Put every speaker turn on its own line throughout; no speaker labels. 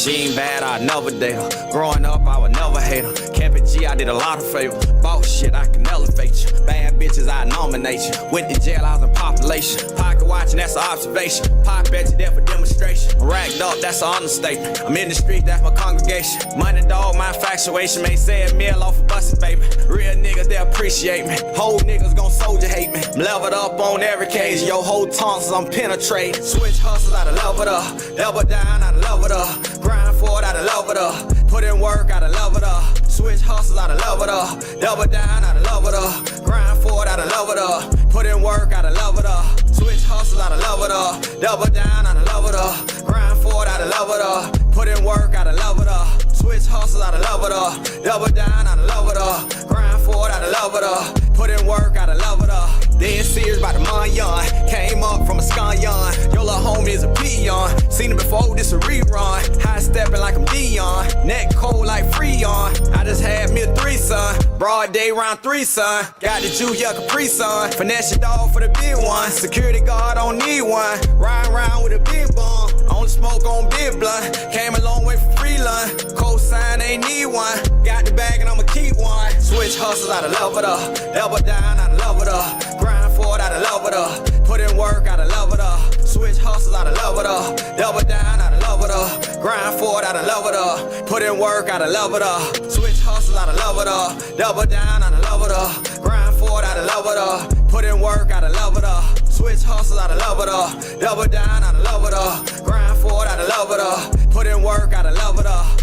She ain't bad, I never date her. Growing up, I would never hate her. Kept it G, I did a lot of favor. Boss shit, I can elevate you. Bad bitches, I nominate you. Went to jail, I was in population. Pocket watching, that's an observation. Pop bet you there for demonstration. Racked up, that's an understatement. I'm in the street, that's my congregation. Money dog, my infatuation. May say a meal off a bustin', baby. Real niggas, they appreciate me. Whole niggas gon' soldier hate me. I'm leveled up on every case. Yo, whole tonsils, I'm penetrating. Switch hustles, I done love it up. Double down, I done love it up. Grind for it, I done love it up. Put in work, I done love it up. Switch hustles, I done love it up. Double down, I done love it up. Grind for it, I done love it up. Put in work, I done love it up. Switch hustles, I done love it up. Double down, I done love it up. Grind for it, I done love it up. Put in work, I done love it up. Switch hustles, I done love it up. Double down, I done love it up. Grind for it, I done love it up. Put in work, I done love it up. Dead serious about the Mayan. Came up from a scanyon. Your little homie is a peon. Seen it before, this a rerun. High stepping like I'm Dion. Neck cold like Freon. I just had me a threesome. Broad day round 3, son. Got the juice, yeah, Capri Sun. Finesse your dog for the big one. Security guard, don't need one. Riding around with a big bum. Only smoke on big blunt. Came a long way from free lunch. Cosign, ain't need one. Got the bag and I'ma keep one. Switch hustles, I done love it up. Double down, I done love it up. Grind for it, I done love it up. Put in work, I done love it up. Switch hustles, I done love it up. Double down, I done love it up. Grind for it, I done love it up. Put in work, I done love it up. Switch hustles, I done love it up. Double down, I done love it up. Grind for it, I done love it up. Put in work, I done love it up. Switch hustles, I done love it up. Double down, I done love it up. Grind for it, I done love it up. Put in work, I done love it up.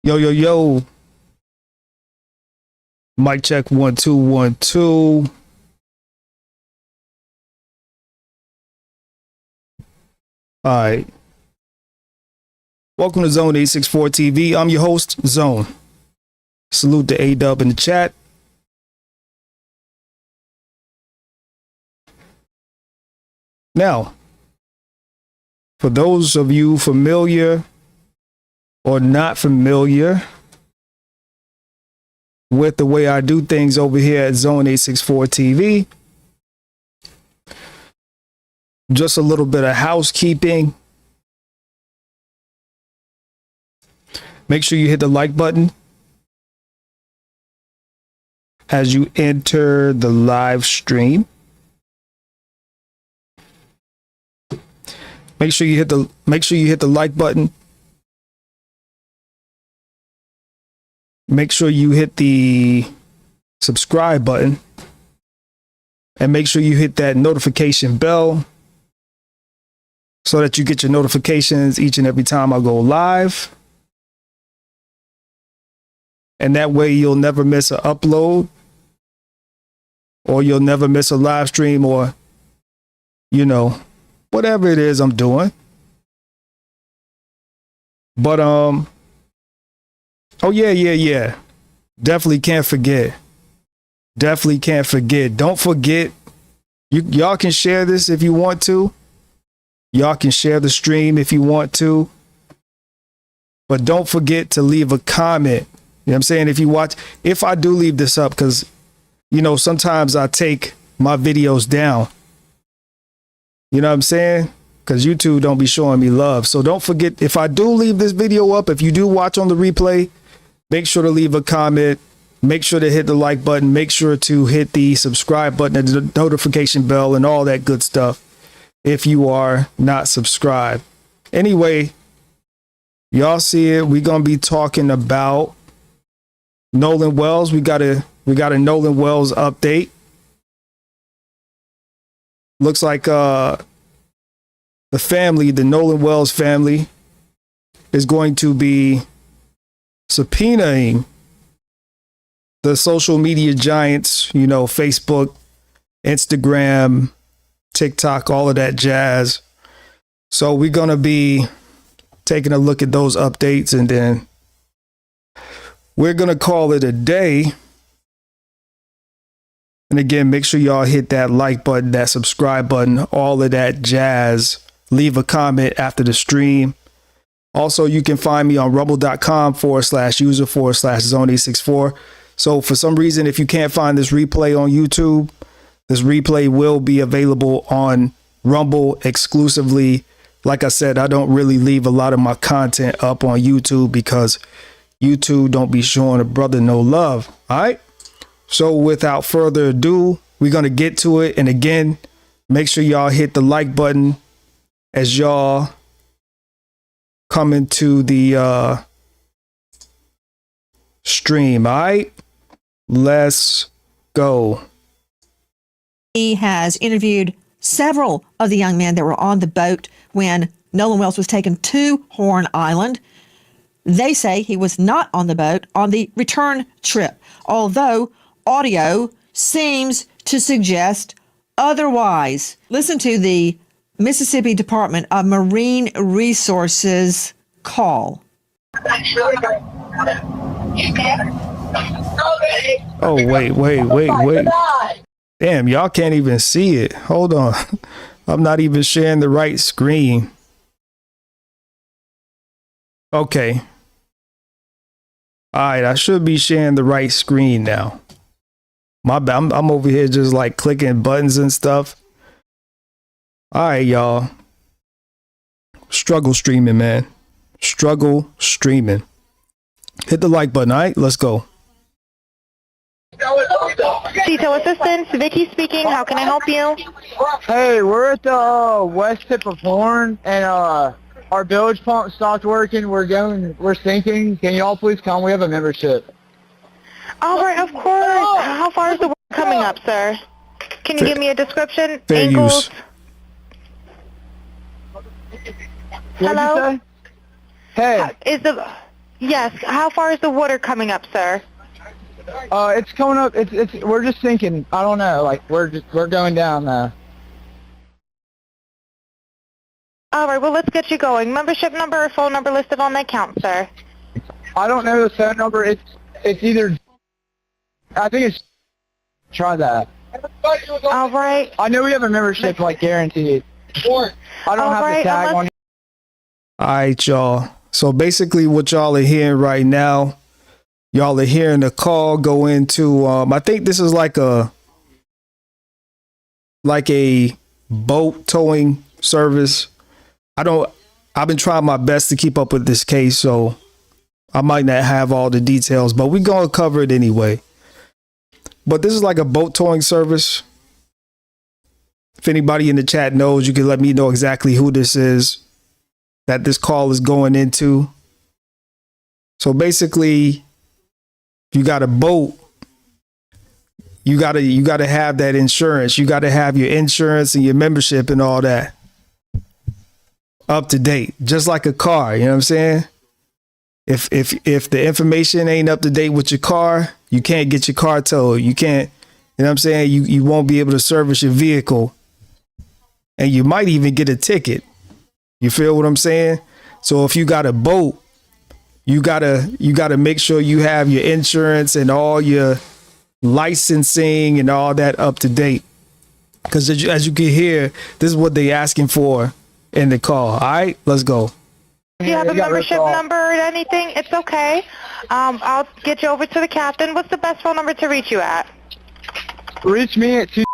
Yo, yo, yo. Mic check 1 2 1 2. All right. Welcome to Zone 864 TV. I'm your host, Zone. Salute to A-Dub in the chat. Now, for those of you familiar or not familiar with the way I do things over here at Zone 864 TV, just a little bit of housekeeping. Make sure you hit the like button as you enter the live stream. Make sure you hit the like button. Make sure you hit the subscribe button and make sure you hit that notification bell so that you get your notifications each and every time I go live. And that way you'll never miss an upload, or you'll never miss a live stream, or, you know, whatever it is I'm doing. But, oh, yeah. Definitely can't forget. Don't forget, y'all can share this if you want to. Y'all can share the stream if you want to. But don't forget to leave a comment. You know what I'm saying? If I do leave this up, because, you know, sometimes I take my videos down. You know what I'm saying? Because YouTube don't be showing me love. So don't forget, if I do leave this video up, if you do watch on the replay, make sure to leave a comment. Make sure to hit the like button. Make sure to hit the subscribe button and the notification bell and all that good stuff if you are not subscribed. Anyway, y'all see it. We're going to be talking about Nolan Wells. We got a Nolan Wells update. Looks like the Nolan Wells family is going to be subpoenaing the social media giants, you know, Facebook, Instagram, TikTok, all of that jazz. So we're going to be taking a look at those updates, and then we're going to call it a day. And again, make sure y'all hit that like button, that subscribe button, all of that jazz. Leave a comment after the stream. Also, you can find me on rumble.com/user/zone864. So for some reason, if you can't find this replay on YouTube, this replay will be available on Rumble exclusively. Like I said, I don't really leave a lot of my content up on YouTube because YouTube don't be showing a brother no love. All right. So without further ado, we're going to get to it. And again, make sure y'all hit the like button as y'all come into the stream. All right, let's go.
He has interviewed several of the young men that were on the boat when Nolan Wells was taken to Horn Island. They say he was not on the boat on the return trip, although audio seems to suggest otherwise. Listen to the Mississippi Department of Marine Resources call.
Oh, wait. Damn, y'all can't even see it. Hold on. I'm not even sharing the right screen. Okay. All right, I should be sharing the right screen now. My bad. I'm over here just like clicking buttons and stuff. All right, y'all. Struggle streaming, man. Struggle streaming. Hit the like button, all right? Let's go.
Detail Assistance, Vicky speaking. How can I help you?
Hey, we're at the west tip of Horn, and our bilge pump stopped working. We're sinking. Can you all please come? We have a membership.
All right, of course. How far is the work coming up, sir? Can you give me a description?
Fair
Angles?
use.
Hello?
What'd you say? Hey,
Yes, how far is the water coming up, sir?
it's coming up. We're just sinking. I don't know. Like we're going down.
All right, well, let's get you going. Membership number or phone number listed on the account, sir.
I don't know the phone number. It's either. I think it's. Try that.
All right.
I know we have a membership, like guaranteed. I don't have
Alright,
the tag on.
All right, y'all. So basically what y'all are hearing right now, y'all are hearing the call go into, I think this is like a boat towing service. I've been trying my best to keep up with this case, so I might not have all the details, but we're going to cover it anyway. But this is like a boat towing service. If anybody in the chat knows, you can let me know exactly who this is that this call is going into. So basically, if you got a boat, you gotta have that insurance. You gotta have your insurance and your membership and all that up to date, just like a car. You know what I'm saying? If the information ain't up to date with your car, you can't get your car towed. You can't. You know what I'm saying? You won't be able to service your vehicle, and you might even get a ticket. You feel what I'm saying? So if you got a boat, you gotta make sure you have your insurance and all your licensing and all that up to date. Because as you can hear, this is what they asking for in the call. All right, let's go.
Do you have a membership number or anything? It's okay. I'll get you over to the captain. What's the best phone number to reach you at?
Reach me at 2.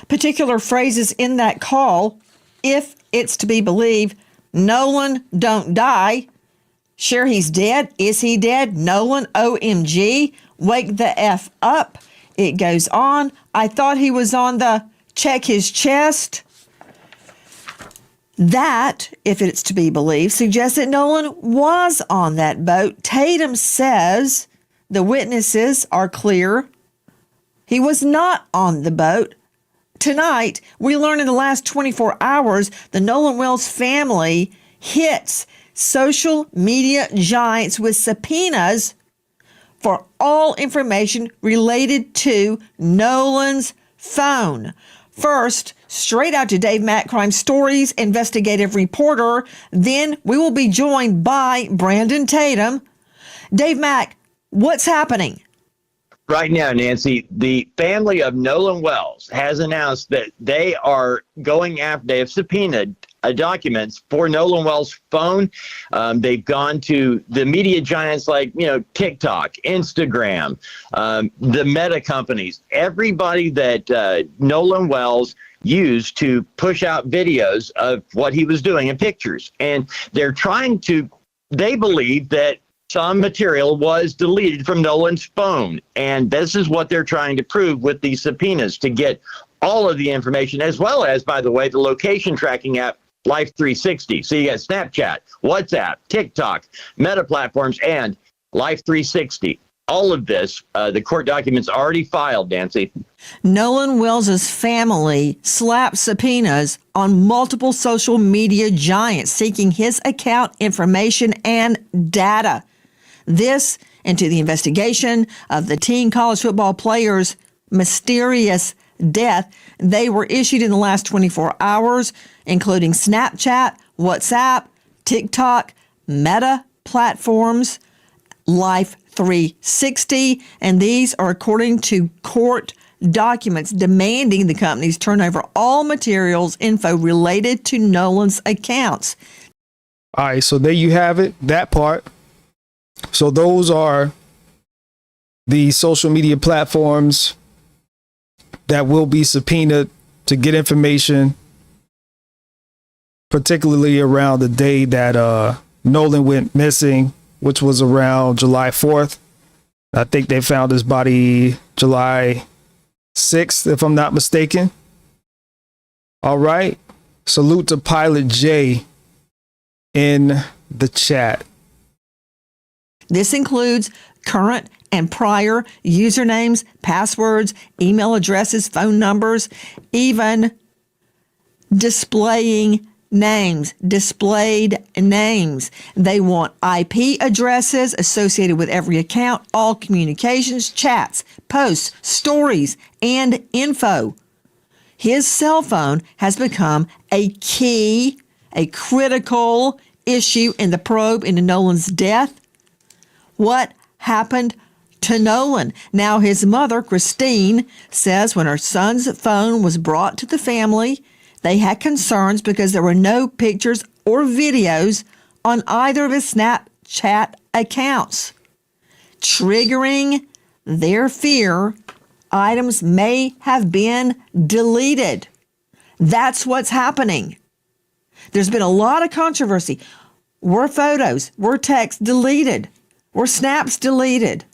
Particular phrases in that call, if it's to be believed, Nolan don't die. Sure, he's dead. Is he dead? Nolan, OMG. Wake the F up. It goes on. I thought he was on the check his chest. That, if it's to be believed, suggests that Nolan was on that boat. Tatum says the witnesses are clear. He was not on the boat. Tonight, we learn in the last 24 hours, the Nolan Wells family hits social media giants with subpoenas for all information related to Nolan's phone. First, straight out to Dave Mack Crime Stories investigative reporter. Then we will be joined by Brandon Tatum. Dave Mack, what's happening?
Right now, Nancy, the family of Nolan Wells has announced that they are going after, they have subpoenaed documents for Nolan Wells' phone. They've gone to the media giants like, TikTok, Instagram, the Meta companies, everybody that Nolan Wells used to push out videos of what he was doing and pictures. And they're they believe that some material was deleted from Nolan's phone. And this is what they're trying to prove with these subpoenas, to get all of the information, as well as, by the way, the location tracking app Life 360. So you got Snapchat, WhatsApp, TikTok, Meta platforms, and Life 360. All of this, the court documents already filed, Nancy.
Nolan Wells' family slapped subpoenas on multiple social media giants seeking his account information and data. This into the investigation of the teen college football player's mysterious death. They were issued in the last 24 hours, including Snapchat, WhatsApp, TikTok, Meta platforms, Life 360, and these are according to court documents demanding the companies turn over all materials, info related to Nolan's accounts.
All right, so there you have it, that part. So those are the social media platforms that will be subpoenaed to get information, particularly around the day that Nolan went missing, which was around July 4th. I think they found his body July 6th, if I'm not mistaken. All right. Salute to Pilot J in the chat.
This includes current and prior usernames, passwords, email addresses, phone numbers, even displayed names. They want IP addresses associated with every account, all communications, chats, posts, stories, and info. His cell phone has become a key, a critical issue in the probe into Nolan's death. What happened to Nolan? Now, his mother, Christine, says when her son's phone was brought to the family, they had concerns because there were no pictures or videos on either of his Snapchat accounts. Triggering their fear, items may have been deleted. That's what's happening. There's been a lot of controversy. Were photos, were texts deleted? Were snaps deleted?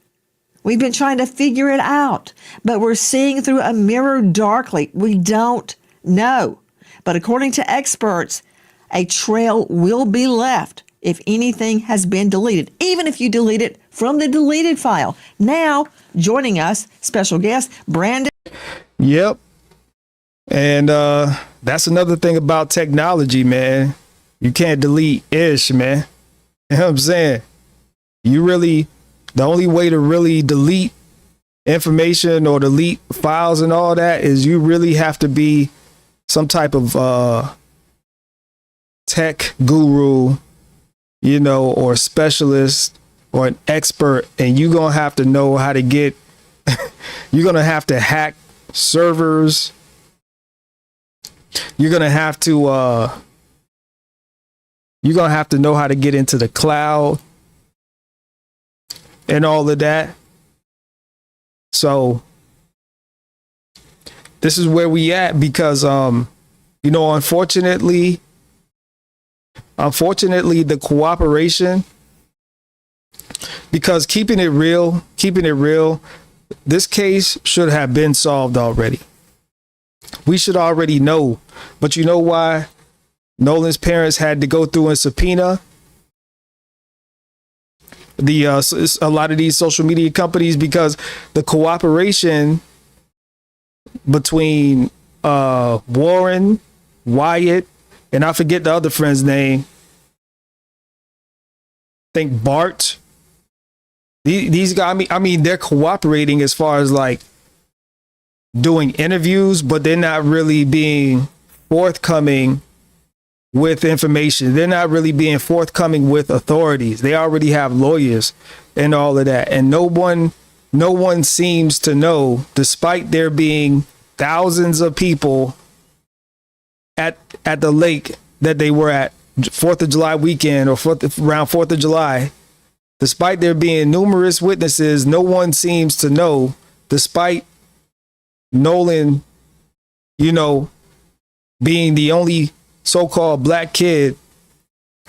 We've been trying to figure it out, but we're seeing through a mirror darkly. We don't know. But according to experts, a trail will be left if anything has been deleted, even if you delete it from the deleted file. Now, joining us, special guest, Brandon.
Yep. And that's another thing about technology, man. You can't delete ish, man. You know what I'm saying? The only way to really delete information or delete files and all that is you really have to be some type of tech guru, or specialist or an expert, and you're going to have to know how to get, you're going to have to hack servers. You're going to have to know how to get into the cloud and all of that. So this is where we at because, unfortunately, the cooperation, because keeping it real, this case should have been solved already. We should already know, but you know why Nolan's parents had to go through and subpoena a lot of these social media companies, because the cooperation between Warren, Wyatt, and I forget the other friend's name. I think Bart. These guys, I mean, they're cooperating as far as like doing interviews, but they're not really being forthcoming with information. They're not really being forthcoming with authorities. They already have lawyers and all of that. And no one seems to know, despite there being thousands of people at the lake that they were at 4th of July weekend, or around 4th of July, despite there being numerous witnesses, no one seems to know, despite Nolan, being the only so-called black kid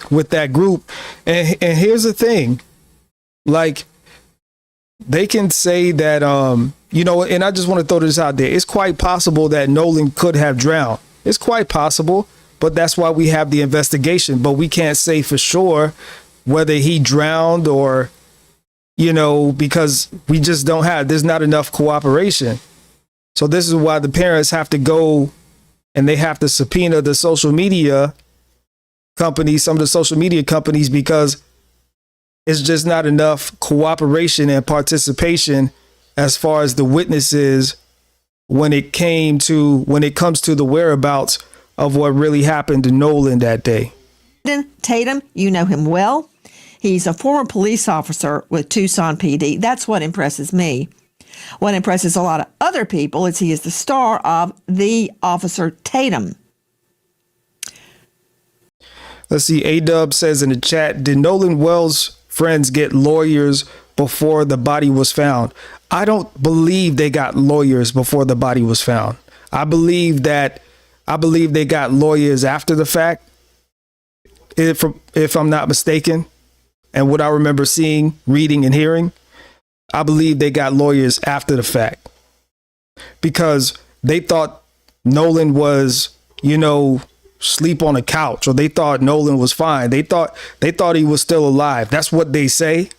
with that group. And here's the thing, like, they can say that, and I just want to throw this out there. It's quite possible that Nolan could have drowned. It's quite possible, but that's why we have the investigation. But we can't say for sure whether he drowned or, because we just there's not enough cooperation. So this is why the parents have to go and they have to subpoena the social media companies, some of the social media companies, because it's just not enough cooperation and participation as far as the witnesses when it comes to the whereabouts of what really happened to Nolan that day.
Tatum, you know him well. He's a former police officer with Tucson PD. That's what impresses me. What impresses a lot of other people is he is the star of The Officer Tatum.
Let's see. A-Dub says in the chat, did Nolan Wells' friends get lawyers before the body was found? I don't believe they got lawyers before the body was found. I believe they got lawyers after the fact, if I'm not mistaken. And what I remember seeing, reading, and hearing, I believe they got lawyers after the fact, because they thought Nolan was, sleep on a couch, or they thought Nolan was fine. They thought he was still alive. That's what they say.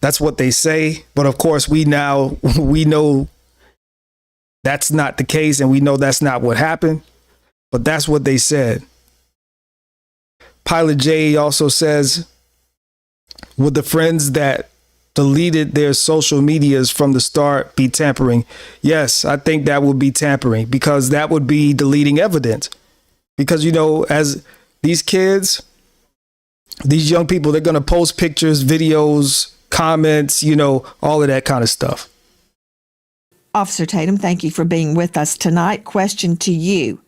But of course, we know that's not the case, and we know that's not what happened. But that's what they said. Pilot J also says, would the friends that deleted their social medias from the start be tampering? Yes, I think that would be tampering, because that would be deleting evidence. Because, as these kids, these young people, they're going to post pictures, videos, comments, all of that kind of stuff.
Officer Tatum, thank you for being with us tonight. Question to you.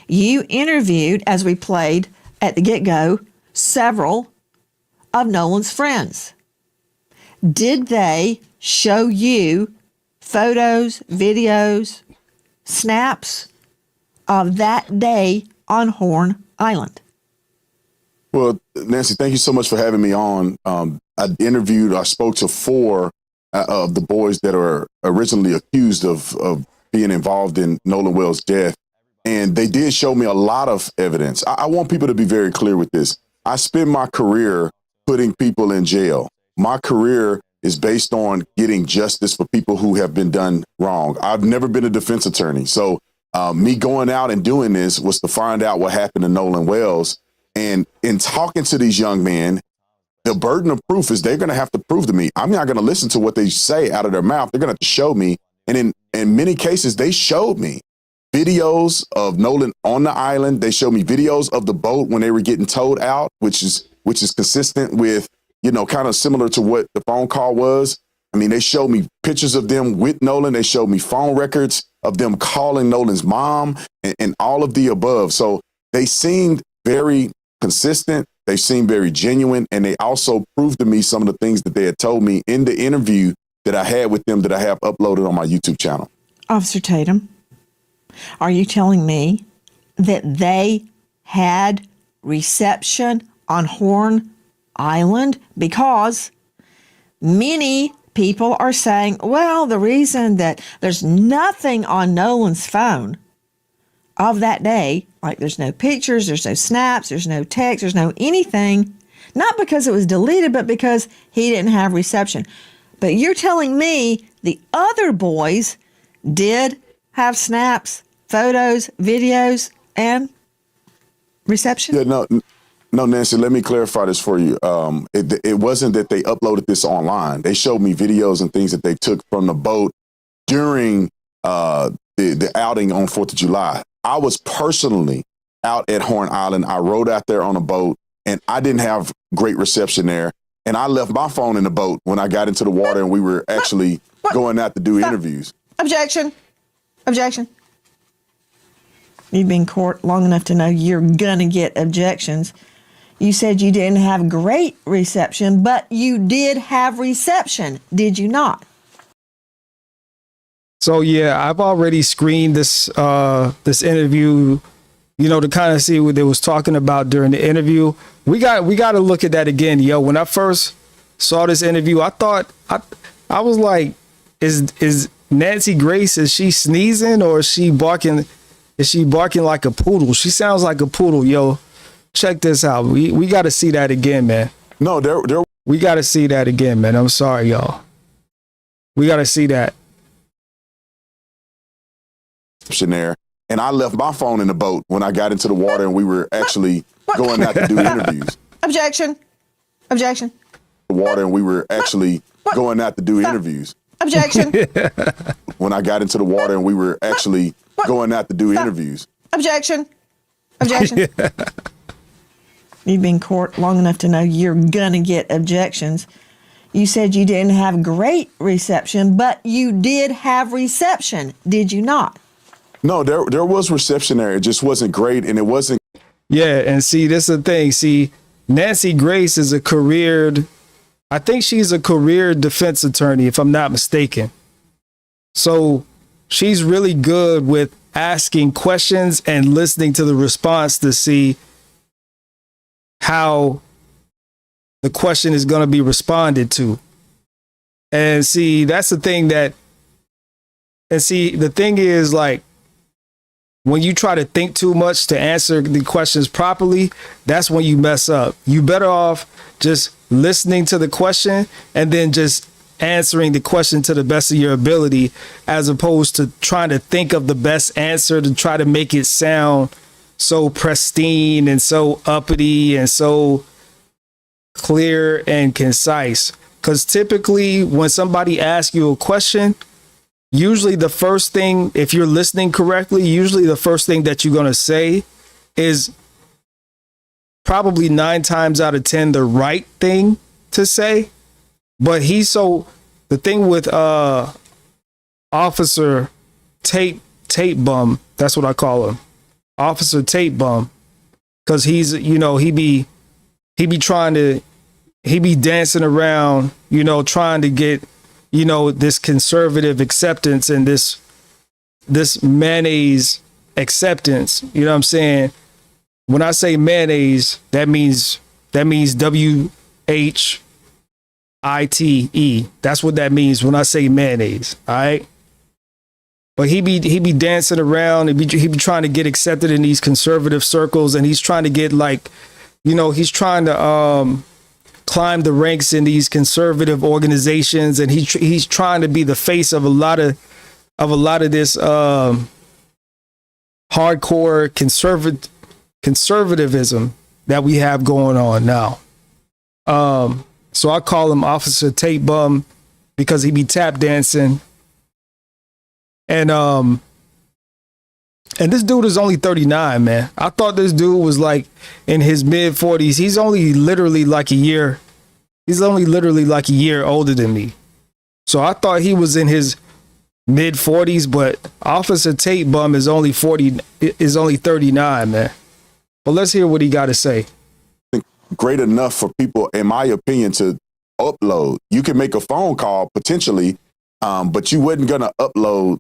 You interviewed, as we played at the get-go, several of Nolan's friends. Did they show you photos, videos, snaps of that day on Horn Island?
Well, Nancy, thank you so much for having me on. I spoke to 4 of the boys that are originally accused of being involved in Nolan Wells' death. And they did show me a lot of evidence. I want people to be very clear with this. I spent my career putting people in jail. My career is based on getting justice for people who have been done wrong. I've never been a defense attorney. So me going out and doing this was to find out what happened to Nolan Wells. And in talking to these young men, the burden of proof is they're going to have to prove to me. I'm not going to listen to what they say out of their mouth. They're going to have to show me. And in many cases, they showed me videos of Nolan on the island. They showed me videos of the boat when they were getting towed out, which is consistent with, kind of similar to what the phone call was. I mean, they showed me pictures of them with Nolan. They showed me phone records of them calling Nolan's mom and all of the above. So they seemed very consistent. They seemed very genuine. And they also proved to me some of the things that they had told me in the interview that I had with them that I have uploaded on my YouTube channel.
Officer Tatum, are you telling me that they had reception on Horn Island? Because many people are saying, well, the reason that there's nothing on Nolan's phone of that day, like there's no pictures, there's no snaps, there's no text, there's no anything, not because it was deleted, but because he didn't have reception. But you're telling me the other boys did have snaps, photos, videos, and reception?
Yeah, no, Nancy, let me clarify this for you. It wasn't that they uploaded this online. They showed me videos and things that they took from the boat during the outing on 4th of July. I was personally out at Horn Island. I rode out there on a boat, and I didn't have great reception there. And I left my phone in the boat when I got into the water, and we were actually going out to do interviews.
Objection. Objection. You've been in court long enough to know you're going to get objections. You said you didn't have great reception, but you did have reception, did you not?
So yeah, I've already screened this this interview, you know, to kind of see what they was talking about during the interview. We got to look at that again, yo. When I first saw this interview, I thought I was like, is Nancy Grace, is she sneezing or is she barking? Is she barking like a poodle? She sounds like a poodle, yo. Check this out. We got to see that again, man.
No,
we got to see that again, man. I'm sorry, y'all. We got to see that.
There, and I left my phone in the boat when I got into the water, and we were actually going out to do interviews.
Objection. Objection.
The water, and we were actually going out to do interviews.
Objection.
When I got into the water, and we were actually going out to do interviews.
Objection. Objection. You've been in court long enough to know you're going to get objections. You said you didn't have great reception, but you did have reception, did you not?
No, there was reception there. It just wasn't great, and it wasn't.
Yeah, and see, this is the thing. See, Nancy Grace is I think she's a career defense attorney, if I'm not mistaken. So she's really good with asking questions and listening to the response to see how the question is going to be responded to. And see, that's the thing the thing is, like, when you try to think too much to answer the questions properly, that's when you mess up. You better off just listening to the question and then just answering the question to the best of your ability, as opposed to trying to think of the best answer to try to make it sound so pristine and so uppity and so clear and concise. Because typically when somebody asks you a question, usually the first thing, if you're listening correctly, usually the first thing that you're going to say is probably 9 times out of 10 the right thing to say. But the thing with Officer Tape Bum, that's what I call him, Officer Tape Bum, because he's, you know, he be dancing around, you know, trying to get, you know, this conservative acceptance and this mayonnaise acceptance. You know what I'm saying? When I say mayonnaise, that means WHITE. That's what that means when I say mayonnaise. All right. But he be dancing around and he be trying to get accepted in these conservative circles, and he's trying to get, like, you know, he's trying to climb the ranks in these conservative organizations, and he's trying to be the face of a lot of this hardcore conservatism that we have going on now. So I call him Officer Tape Bum because he be tap dancing. And this dude is only 39, man. I thought this dude was like in his mid 40s. He's only literally like a year older than me. So I thought he was in his mid 40s, but Officer Tape Bum is only 39, man. But let's hear what he got to say.
Great enough for people, in my opinion, to upload. You can make a phone call potentially, but you wasn't going to upload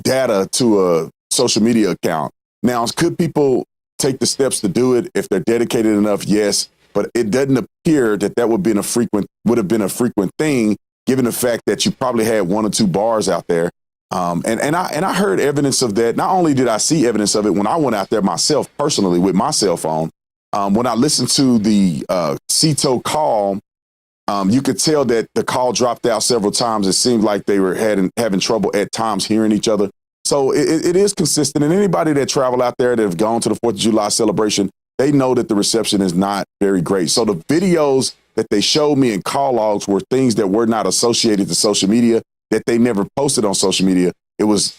data to a social media account. Now, could people take the steps to do it if they're dedicated enough? Yes, but it doesn't appear that would have been a frequent thing, given the fact that you probably had 1 or 2 bars out there. And I heard evidence of that. Not only did I see evidence of it when I went out there myself personally with my cell phone, when I listened to the CETO call, you could tell that the call dropped out several times. It seemed like they were having trouble at times hearing each other. So it is consistent. And anybody that travel out there that have gone to the 4th of July celebration, they know that the reception is not very great. So the videos that they showed me in call logs were things that were not associated to social media, that they never posted on social media. It was,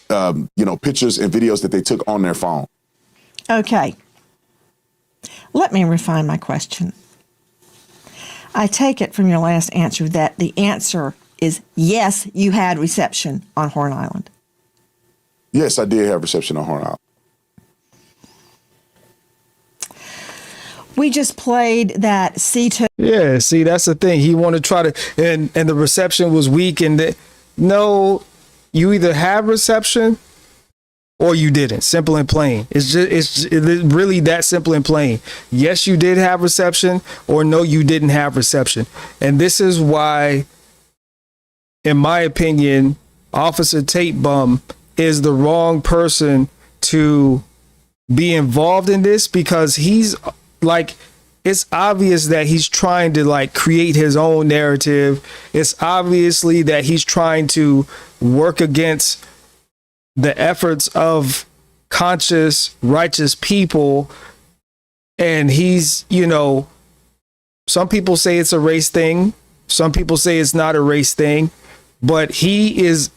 pictures and videos that they took on their phone.
Okay. Let me refine my question. I take it from your last answer that the answer is yes, you had reception on Horn Island.
Yes, I did have reception on Horn Island.
We just played that C2.
Yeah, see, that's the thing. He wanted to try to, and the reception was weak. And no, you either have reception or you didn't. Simple and plain. It's really that simple and plain. Yes, you did have reception, or no, you didn't have reception. And this is why, in my opinion, Officer Tate Bum is the wrong person to be involved in this, because he's like, it's obvious that he's trying to like create his own narrative. It's obviously that he's trying to work against the efforts of conscious, righteous people. And he's, some people say it's a race thing. Some people say it's not a race thing, but he is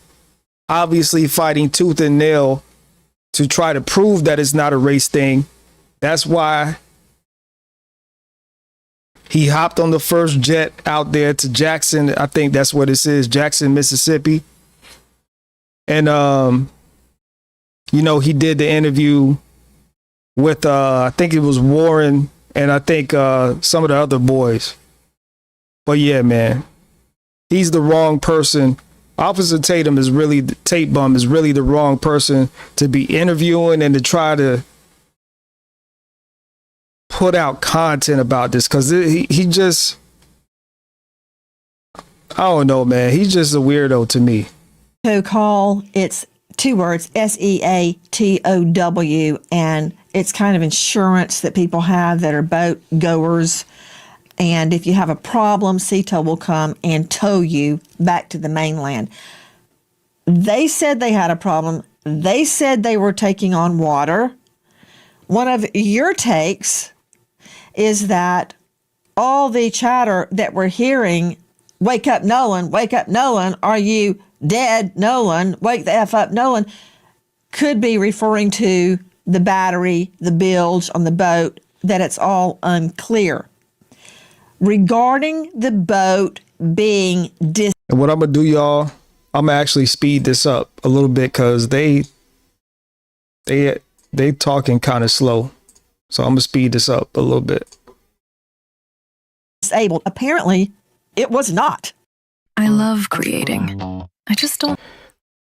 obviously fighting tooth and nail to try to prove that it's not a race thing. That's why he hopped on the first jet out there to Jackson. I think that's what it is, Jackson, Mississippi. And, he did the interview with, I think it was Warren and I think some of the other boys. But yeah, man, he's the wrong person. Officer Tate Bum is really the wrong person to be interviewing and to try to put out content about this, because he just, I don't know, man. He's just a weirdo to me.
To call, it's 2 words, SEATOW, and it's kind of insurance that people have that are boat goers. And if you have a problem, SEATO will come and tow you back to the mainland. They said they had a problem. They said they were taking on water. One of your takes is that all the chatter that we're hearing, wake up, Nolan, are you dead, Nolan, wake the F up, Nolan, could be referring to the battery, the bilge on the boat, that it's all unclear. Regarding the boat being
And what I'm going to do, y'all, I'm going to actually speed this up a little bit, because they talking kind of slow. So I'm going to speed this up a little bit.
disabled. Apparently, it was not.
I love creating. I just don't.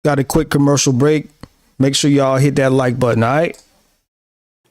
Got a quick commercial break. Make sure y'all hit that like button, all right?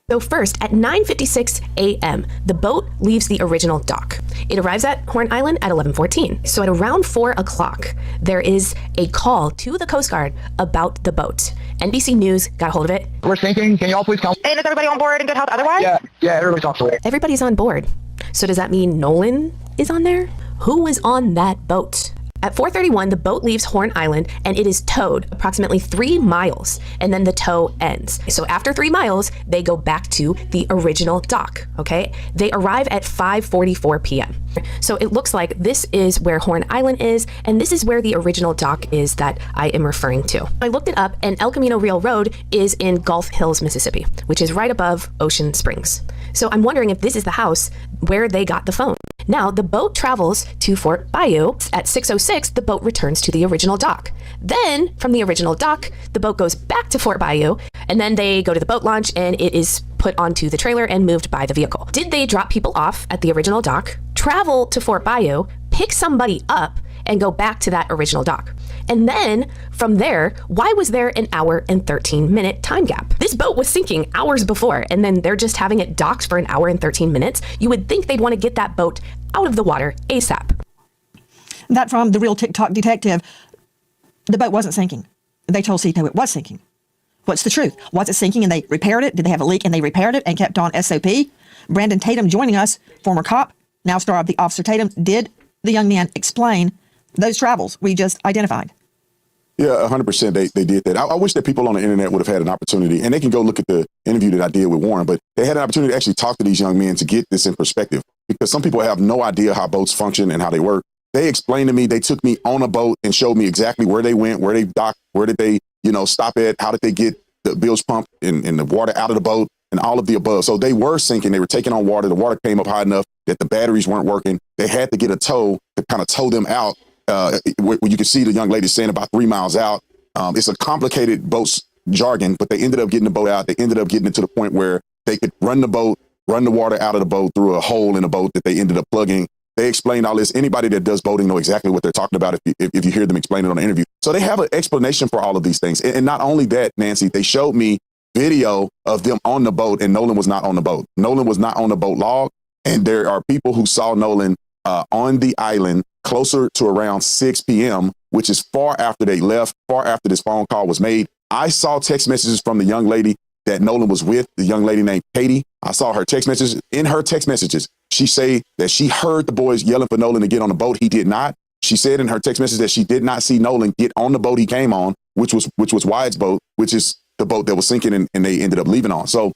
So first, at 9:56 a.m., the boat leaves the original dock. It arrives at Horn Island at 11:14. So at around 4 o'clock, there is a call to the Coast Guard about the boat. NBC News got a hold of it.
We're sinking. Can y'all please come?
And is everybody on board in good health otherwise?
Yeah, everybody's on board.
Everybody's on board. So does that mean Nolan is on there? Who was on that boat? At 4:31, the boat leaves Horn Island and it is towed approximately 3 miles, and then the tow ends. So after 3 miles, they go back to the original dock, okay? They arrive at 5:44 p.m. So it looks like this is where Horn Island is, and this is where the original dock is that I am referring to. I looked it up, and El Camino Real Road is in Gulf Hills, Mississippi, which is right above Ocean Springs. So I'm wondering if this is the house where they got the phone. Now, the boat travels to Fort Bayou. At 6:06, the boat returns to the original dock. Then, from the original dock, the boat goes back to Fort Bayou, and then they go to the boat launch, and it is put onto the trailer and moved by the vehicle. Did they drop people off at the original dock, travel to Fort Bayou, pick somebody up, and go back to that original dock? And then, from there, why was there an hour and 13-minute time gap? This boat was sinking hours before, and then they're just having it docked for an hour and 13 minutes. You would think they'd want to get that boat out of the water ASAP.
That from the real TikTok detective. The boat wasn't sinking. They told CETO it was sinking. What's the truth? Was it sinking and they repaired it? Did they have a leak and they repaired it and kept on SOP? Brandon Tatum joining us, former cop, now star of The Officer Tatum. Did the young man explain those travels we just identified?
Yeah, 100%. They did that. I wish that people on the internet would have had an opportunity, and they can go look at the interview that I did with Warren, but they had an opportunity to actually talk to these young men to get this in perspective, because some people have no idea how boats function and how they work. They explained to me, they took me on a boat and showed me exactly where they went, where they docked, where did they, stop at? How did they get the bilge pump and the water out of the boat and all of the above? So they were sinking. They were taking on water. The water came up high enough that the batteries weren't working. They had to get a tow to kind of tow them out. Where you can see the young lady saying about 3 miles out. It's a complicated boat jargon, but they ended up getting the boat out. They ended up getting it to the point where they could run the water out of the boat through a hole in the boat that they ended up plugging. They explained all this. Anybody that does boating know exactly what they're talking about if you hear them explain it on the interview. So they have an explanation for all of these things. And not only that, Nancy, they showed me video of them on the boat, and Nolan was not on the boat. Nolan was not on the boat log. And there are people who saw Nolan on the island closer to around 6 p.m., which is far after they left, far after this phone call was made. I saw text messages from the young lady that Nolan was with, the young lady named Katie. I saw her text messages. In her text messages, she said that she heard the boys yelling for Nolan to get on the boat. He did not. She said in her text message that she did not see Nolan get on the boat he came on, which was Wyatt's boat, which is the boat that was sinking and they ended up leaving on. So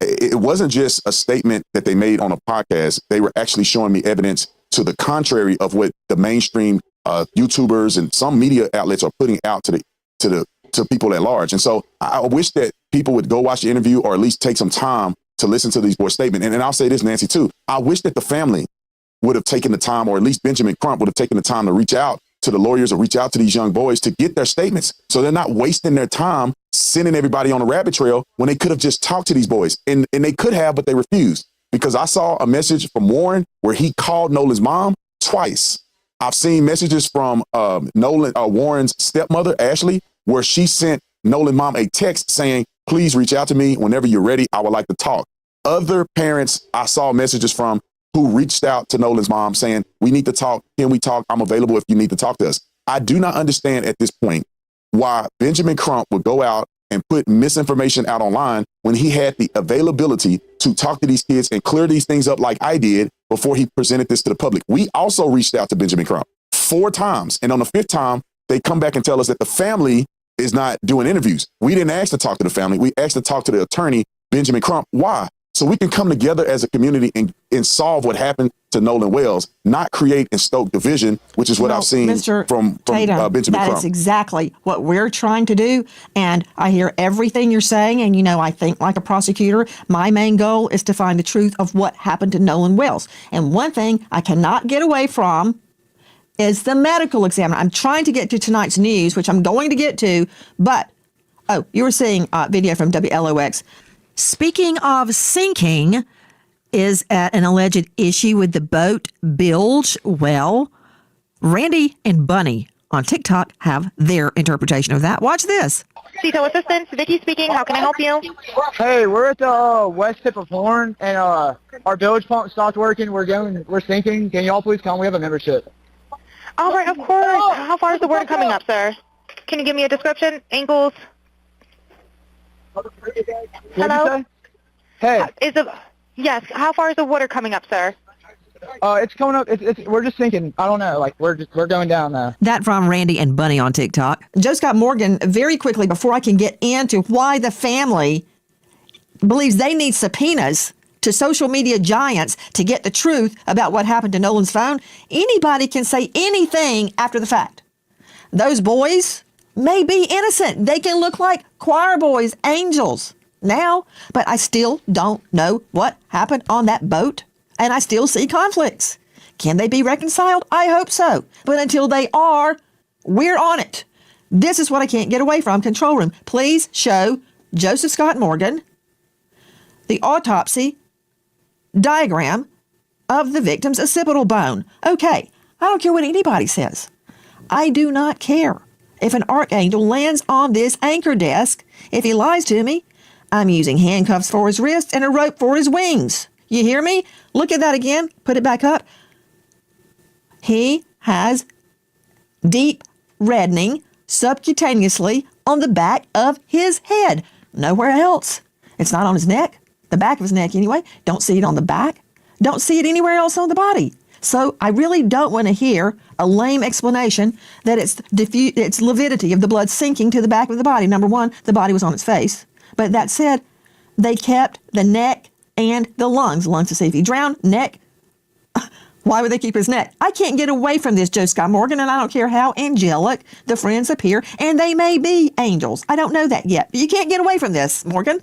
it wasn't just a statement that they made on a podcast. They were actually showing me evidence to the contrary of what the mainstream YouTubers and some media outlets are putting out to people at large. And so I wish that people would go watch the interview or at least take some time to listen to these boys' statement. And I'll say this, Nancy, too. I wish that the family would have taken the time, or at least Benjamin Crump would have taken the time to reach out to the lawyers or reach out to these young boys to get their statements. So they're not wasting their time sending everybody on a rabbit trail when they could have just talked to these boys. And they could have, but they refused. Because I saw a message from Warren where he called Nolan's mom twice. I've seen messages from Warren's stepmother, Ashley, where she sent Nolan's mom a text saying, please reach out to me whenever you're ready. I would like to talk. Other parents I saw messages from who reached out to Nolan's mom saying, we need to talk. Can we talk? I'm available if you need to talk to us. I do not understand at this point why Benjamin Crump would go out and put misinformation out online when he had the availability to talk to these kids and clear these things up like I did before he presented this to the public. We also reached out to Benjamin Crump 4 times. And on the 5th time, they come back and tell us that the family is not doing interviews. We didn't ask to talk to the family. We asked to talk to the attorney, Benjamin Crump. Why? So we can come together as a community and solve what happened to Nolan Wells, not create and stoke division, which is what I've seen from
Tatum,
Benjamin Crump.
That is exactly what we're trying to do. And I hear everything you're saying. And, I think like a prosecutor, my main goal is to find the truth of what happened to Nolan Wells. And one thing I cannot get away from is the medical examiner. I'm trying to get to tonight's news, which I'm going to get to. But, you were seeing video from WLOX. Speaking of sinking, is at an alleged issue with the boat bilge. Well, Randy and Bunny on TikTok have their interpretation of that. Watch this.
CETO Assistance, Vicky speaking. How can I help you?
Hey, we're at the west tip of Horn, and our bilge pump stopped working. We're sinking. Can y'all please come? We have a membership.
All right, of course. How far is the water coming up, sir? Can you give me a description? Angles? Hello?
Hey.
Yes, how far is the water coming up, sir?
It's coming up. We're just sinking. I don't know. We're going down now.
That from Randy and Bunny on TikTok. Joe Scott Morgan, very quickly before I can get into why the family believes they need subpoenas to social media giants to get the truth about what happened to Nolan's phone. Anybody can say anything after the fact. Those boys may be innocent. They can look like choir boys, angels now, but I still don't know what happened on that boat, and I still see conflicts. Can they be reconciled? I hope so. But until they are, we're on it. This is what I can't get away from. Control room, please show Joseph Scott Morgan the autopsy diagram of the victim's occipital bone. Okay, I don't care what anybody says. I do not care if an archangel lands on this anchor desk. If he lies to me, I'm using handcuffs for his wrists and a rope for his wings. You hear me? Look at that again. Put it back up. He has deep reddening subcutaneously on the back of his head. Nowhere else. It's not on his neck. The back of his neck anyway. Don't see it on the back. Don't see it anywhere else on the body. So I really don't want to hear a lame explanation that it's lividity of the blood sinking to the back of the body. Number one, the body was on its face. But that said, they kept the neck and the lungs. Lungs to see if he drowned, neck, Why would they keep his neck? I can't get away from this, Joe Scott Morgan, and I don't care how angelic the friends appear, and they may be angels. I don't know that yet, but you can't get away from this, Morgan.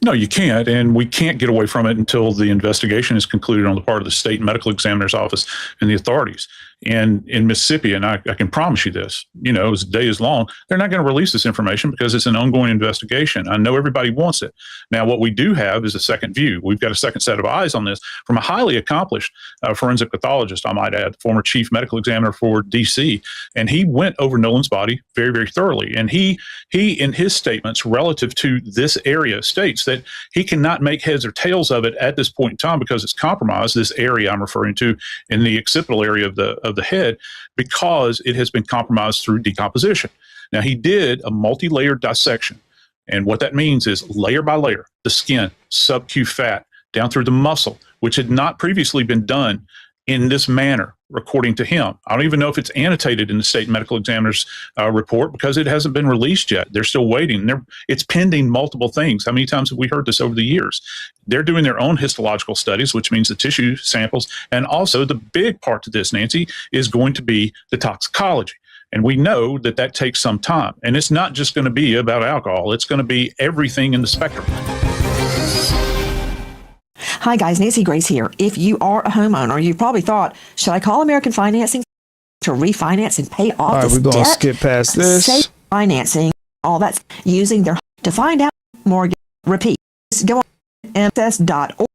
No, you can't, and we can't get away from it until the investigation is concluded on the part of the state medical examiner's office and the authorities. And in Mississippi, and I can promise you this, as the day is long, they're not going to release this information because it's an ongoing investigation. I know everybody wants it. Now, what we do have is a second view. We've got a second set of eyes on this from a highly accomplished forensic pathologist, I might add, former chief medical examiner for D.C., and he went over Nolan's body very, very thoroughly. And he in his statements relative to this area states that he cannot make heads or tails of it at this point in time because it's compromised, this area I'm referring to in the occipital area of the head, because it has been compromised through decomposition. Now, he did a multi-layered dissection, and what that means is layer by layer, the skin, sub-Q fat, down through the muscle, which had not previously been done in this manner, according to him. I don't even know if it's annotated in the state medical examiner's report because it hasn't been released yet. They're still waiting. It's pending multiple things. How many times have we heard this over the years? They're doing their own histological studies, which means the tissue samples. And also the big part to this, Nancy, is going to be the toxicology. And we know that takes some time. And it's not just going to be about alcohol. It's going to be everything in the spectrum.
Hi, guys. Nancy Grace here. If you are a homeowner, you've probably thought, should I call American Financing to refinance and pay off this debt?
We're going to skip past this.
Safe financing, all that's using their... To find out more, repeat, go on mss.org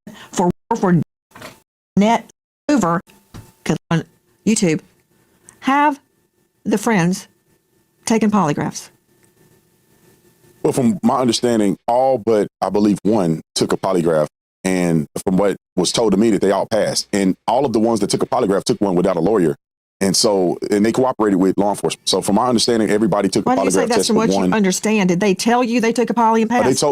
for net over on YouTube. Have the friends taken polygraphs?
Well, from my understanding, all but I believe one took a polygraph. And from what was told to me, that they all passed. And all of the ones that took a polygraph took one without a lawyer. And they cooperated with law enforcement. So from my understanding, everybody took a polygraph test. Why do you say that's from what you understand?
Did they tell you they took a poly and passed?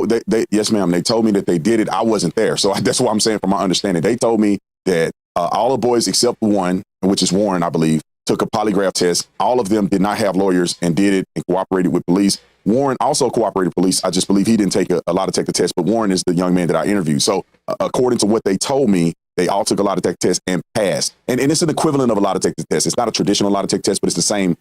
Yes, ma'am. They told me that they did it. I wasn't there. So that's what I'm saying from my understanding. They told me that all the boys except one, which is Warren, I believe, took a polygraph test. All of them did not have lawyers and did it and cooperated with police. Warren also cooperated with police. I just believe he didn't take a lie detector test, but Warren is the young man that I interviewed. So according to what they told me, they all took a lie detector test and passed. And it's an equivalent of a lie detector test. It's not a traditional lie detector test, but it's the same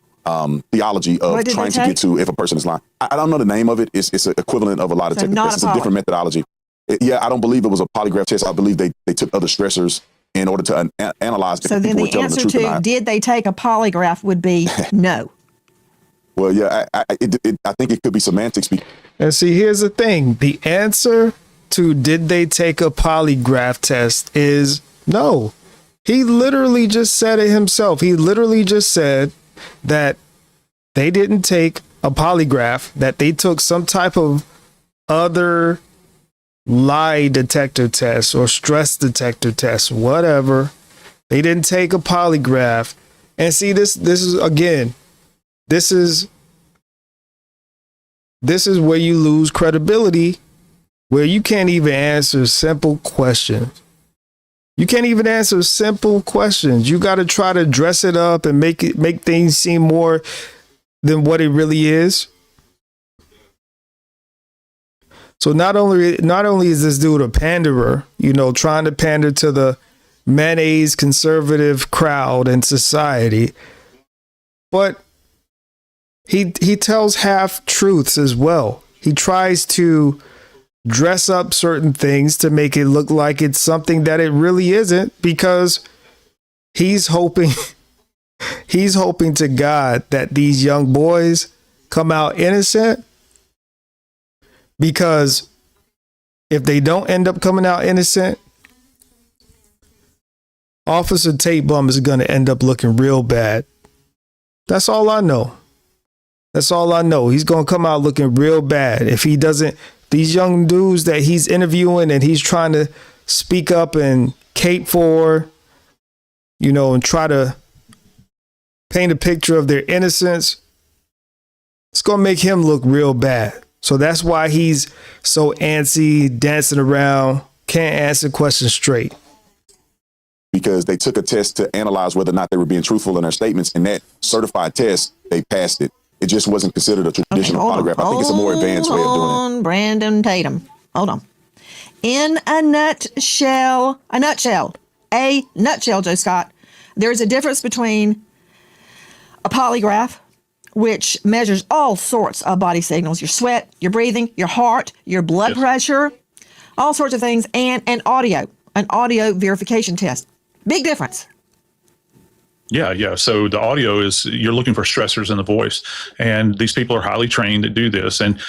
theology of trying to get to if a person is lying. I don't know the name of it. It's an equivalent of a lie detector test. It's a different methodology. I don't believe it was a polygraph test. I believe they took other stressors in order to analyze if people were telling the truth or not. So then the answer to did they take a polygraph would be no. Well, yeah, I think it could be semantics.
And see, here's the thing. The answer to did they take a polygraph test is no. He literally just said it himself. He literally just said that they didn't take a polygraph, that they took some type of other lie detector test or stress detector test, whatever. They didn't take a polygraph. And see, this is again, this is where you lose credibility, where you can't even answer simple questions. You can't even answer simple questions. You got to try to dress it up and make things seem more than what it really is. So not only is this dude a panderer, trying to pander to the mayonnaise conservative crowd and society, but he tells half truths as well. He tries to dress up certain things to make it look like it's something that it really isn't, because he's hoping to God that these young boys come out innocent, because if they don't end up coming out innocent, Officer Tate Bum is going to end up looking real bad. That's all I know. That's all I know. He's going to come out looking real bad if he doesn't. These young dudes that he's interviewing and he's trying to speak up and cape for, and try to paint a picture of their innocence, it's going to make him look real bad. So that's why he's so antsy, dancing around, can't answer questions straight.
Because they took a test to analyze whether or not they were being truthful in their statements. And that certified test, they passed it. It just wasn't considered a traditional polygraph. I think it's a more advanced way of doing it. Brandon
Tatum. Hold on. In a nutshell, a nutshell, Joe Scott, there's a difference between a polygraph, which measures all sorts of body signals, your sweat, your breathing, your heart, your blood pressure, all sorts of things, and an audio verification test. Big difference.
Yeah. So the audio is, you're looking for stressors in the voice, and these people are highly trained to do this. And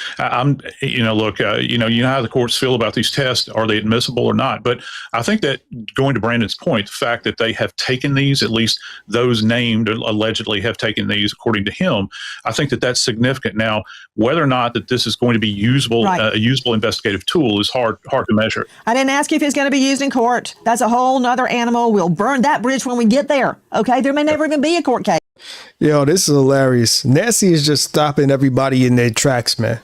look, you know how the courts feel about these tests. Are they admissible or not? But I think that, going to Brandon's point, the fact that they have taken these, at least those named allegedly have taken these, according to him, I think that that's significant. Now, whether or not that this is going to be usable, a usable investigative tool, is hard to measure.
I didn't ask you if it's going to be used in court. That's a whole nother animal. We'll burn that bridge when we get there. Okay, there may never even be a court case.
Yo, this is hilarious. Nancy is just stopping everybody in their tracks, man.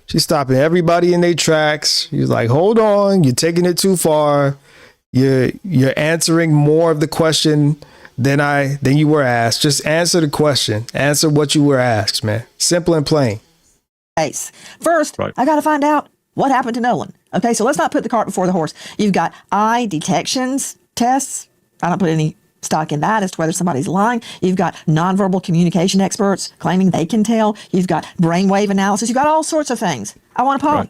She's stopping everybody in their tracks. She's like, hold on, you're taking it too far. You're answering more of the question than you were asked. Just answer the question. Answer what you were asked, man. Simple and plain.
First, I got to find out what happened to Nolan. Okay, so let's not put the cart before the horse. You've got eye detections tests. I don't put any stock in that as to whether somebody's lying. You've got nonverbal communication experts claiming they can tell. You've got brainwave analysis. You've got all sorts of things. I want a poly. Right.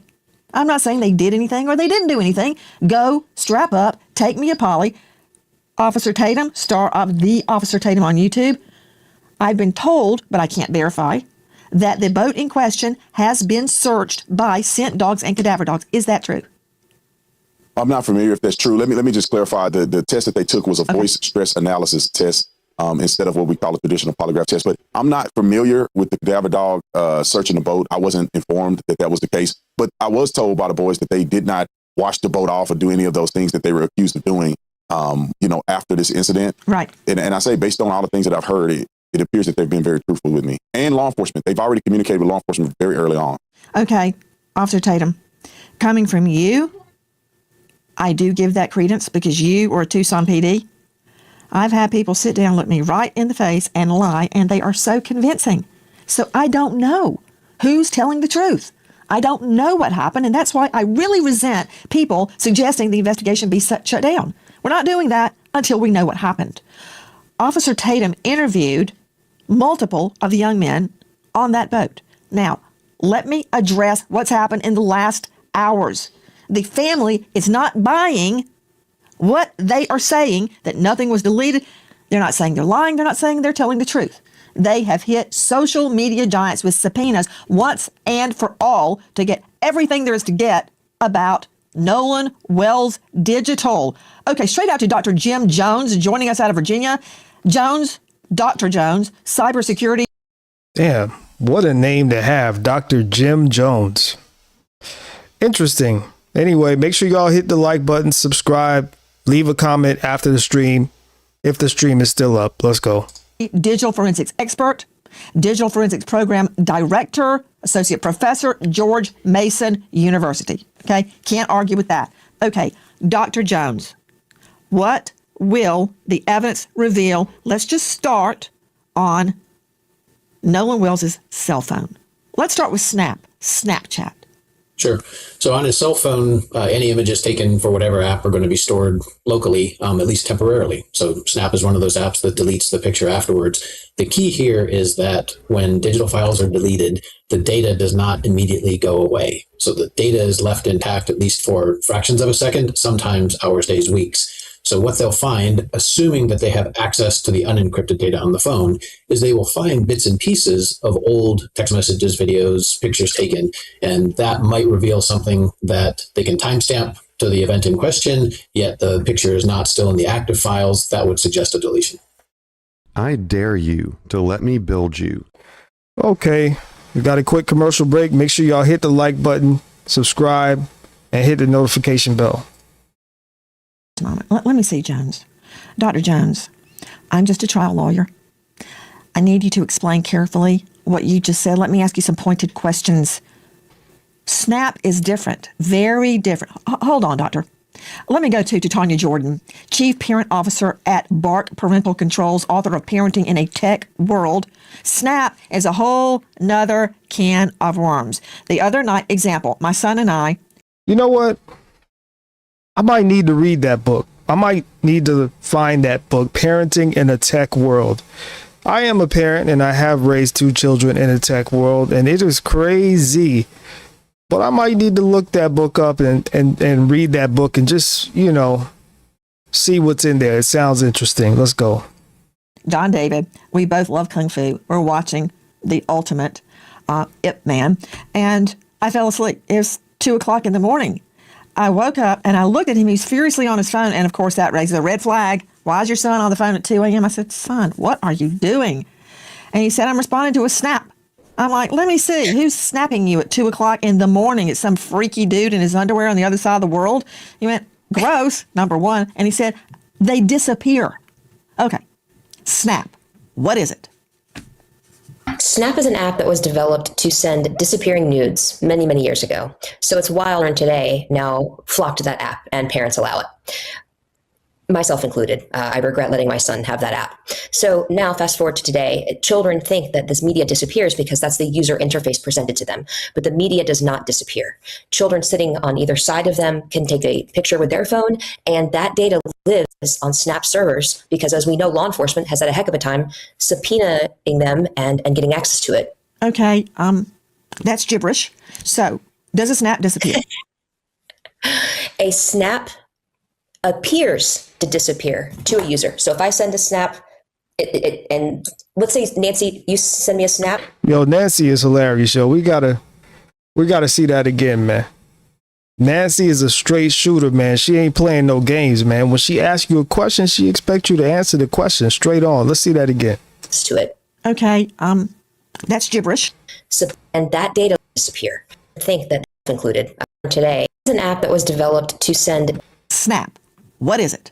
I'm not saying they did anything or they didn't do anything. Go, strap up, take me a poly. Officer Tatum, star of the Officer Tatum on YouTube. I've been told, but I can't verify, that the boat in question has been searched by scent dogs and cadaver dogs. Is that true?
I'm not familiar if that's true. Let me just clarify. The test that they took was a voice stress analysis test instead of what we call a traditional polygraph test. But I'm not familiar with the cadaver dog searching the boat. I wasn't informed that was the case. But I was told by the boys that they did not wash the boat off or do any of those things that they were accused of doing, after this incident.
Right.
And I say, based on all the things that I've heard, it appears that they've been very truthful with me. And law enforcement. They've already communicated with law enforcement very early on.
Okay, Officer Tatum, coming from you, I do give that credence because you were a Tucson PD. I've had people sit down, look me right in the face and lie, and they are so convincing. So I don't know who's telling the truth. I don't know what happened, and that's why I really resent people suggesting the investigation be shut down. We're not doing that until we know what happened. Officer Tatum interviewed multiple of the young men on that boat. Now, let me address what's happened in the last hours. The family is not buying what they are saying, that nothing was deleted. They're not saying they're lying. They're not saying they're telling the truth. They have hit social media giants with subpoenas once and for all to get everything there is to get about Nolan Wells Digital. Okay, straight out to Dr. Jim Jones joining us out of Virginia. Dr. Jones, cybersecurity.
Damn, what a name to have, Dr. Jim Jones. Interesting. Anyway, make sure y'all hit the like button, subscribe, leave a comment after the stream, if the stream is still up. Let's go.
Digital forensics expert, digital forensics program director, associate professor, George Mason University. Okay, can't argue with that. Okay, Dr. Jones, what will the evidence reveal? Let's just start on Nolan Wells' cell phone. Let's start with Snapchat.
Sure. So on his cell phone, any images taken for whatever app are going to be stored locally, at least temporarily. So Snap is one of those apps that deletes the picture afterwards. The key here is that when digital files are deleted, the data does not immediately go away. So the data is left intact at least for fractions of a second, sometimes hours, days, weeks. So what they'll find, assuming that they have access to the unencrypted data on the phone, is they will find bits and pieces of old text messages, videos, pictures taken, and that might reveal something that they can timestamp to the event in question, yet the picture is not still in the active files. That would suggest a deletion.
I dare you to let me build you.
Okay, we got a quick commercial break. Make sure y'all hit the like button, subscribe, and hit the notification bell.
Moment. Let me see, Jones. Dr. Jones, I'm just a trial lawyer. I need you to explain carefully what you just said. Let me ask you some pointed questions. Snap is different, very different. Hold on, doctor. Let me go to Tanya Jordan, Chief Parent Officer at Bark Parental Controls, author of Parenting in a Tech World. Snap is a whole nother can of worms. The other night, example, my son and I.
You know what? I might need to read that book. I might need to find that book, Parenting in a Tech World. I am a parent and I have raised 2 children in a tech world, and it is crazy. But I might need to look that book up and read that book and just, see what's in there. It sounds interesting. Let's go.
John David, we both love Kung Fu. We're watching The Ultimate Ip Man, and I fell asleep. It was 2:00 in the morning. I woke up and I looked at him. He's furiously on his phone, and of course that raises a red flag. Why is your son on the phone at 2 a.m.? I said, son, what are you doing? And he said, I'm responding to a snap. I'm like, let me see. Who's snapping you at 2:00 in the morning? It's some freaky dude in his underwear on the other side of the world. He went, gross, number one. And he said, they disappear. Okay. Snap. What is it?
Snap is an app that was developed to send disappearing nudes many, many years ago. So it's wild and today now flock to that app and parents allow it. Myself included. I regret letting my son have that app. So now fast forward to today, children think that this media disappears because that's the user interface presented to them. But the media does not disappear. Children sitting on either side of them can take a picture with their phone, and that data lives on Snap servers because, as we know, law enforcement has had a heck of a time subpoenaing them and getting access to it.
Okay, that's gibberish. So does a snap disappear?
A snap appears to disappear to a user. So if I send a snap, and let's say, Nancy, you send me a snap.
Yo, Nancy is hilarious, yo. We gotta see that again, man. Nancy is a straight shooter, man. She ain't playing no games, man. When she asks you a question, she expects you to answer the question straight on. Let's see that again.
To it.
Okay, that's gibberish.
So, and that data disappear. I think that included today is an app that was developed to send
Snap. What is it?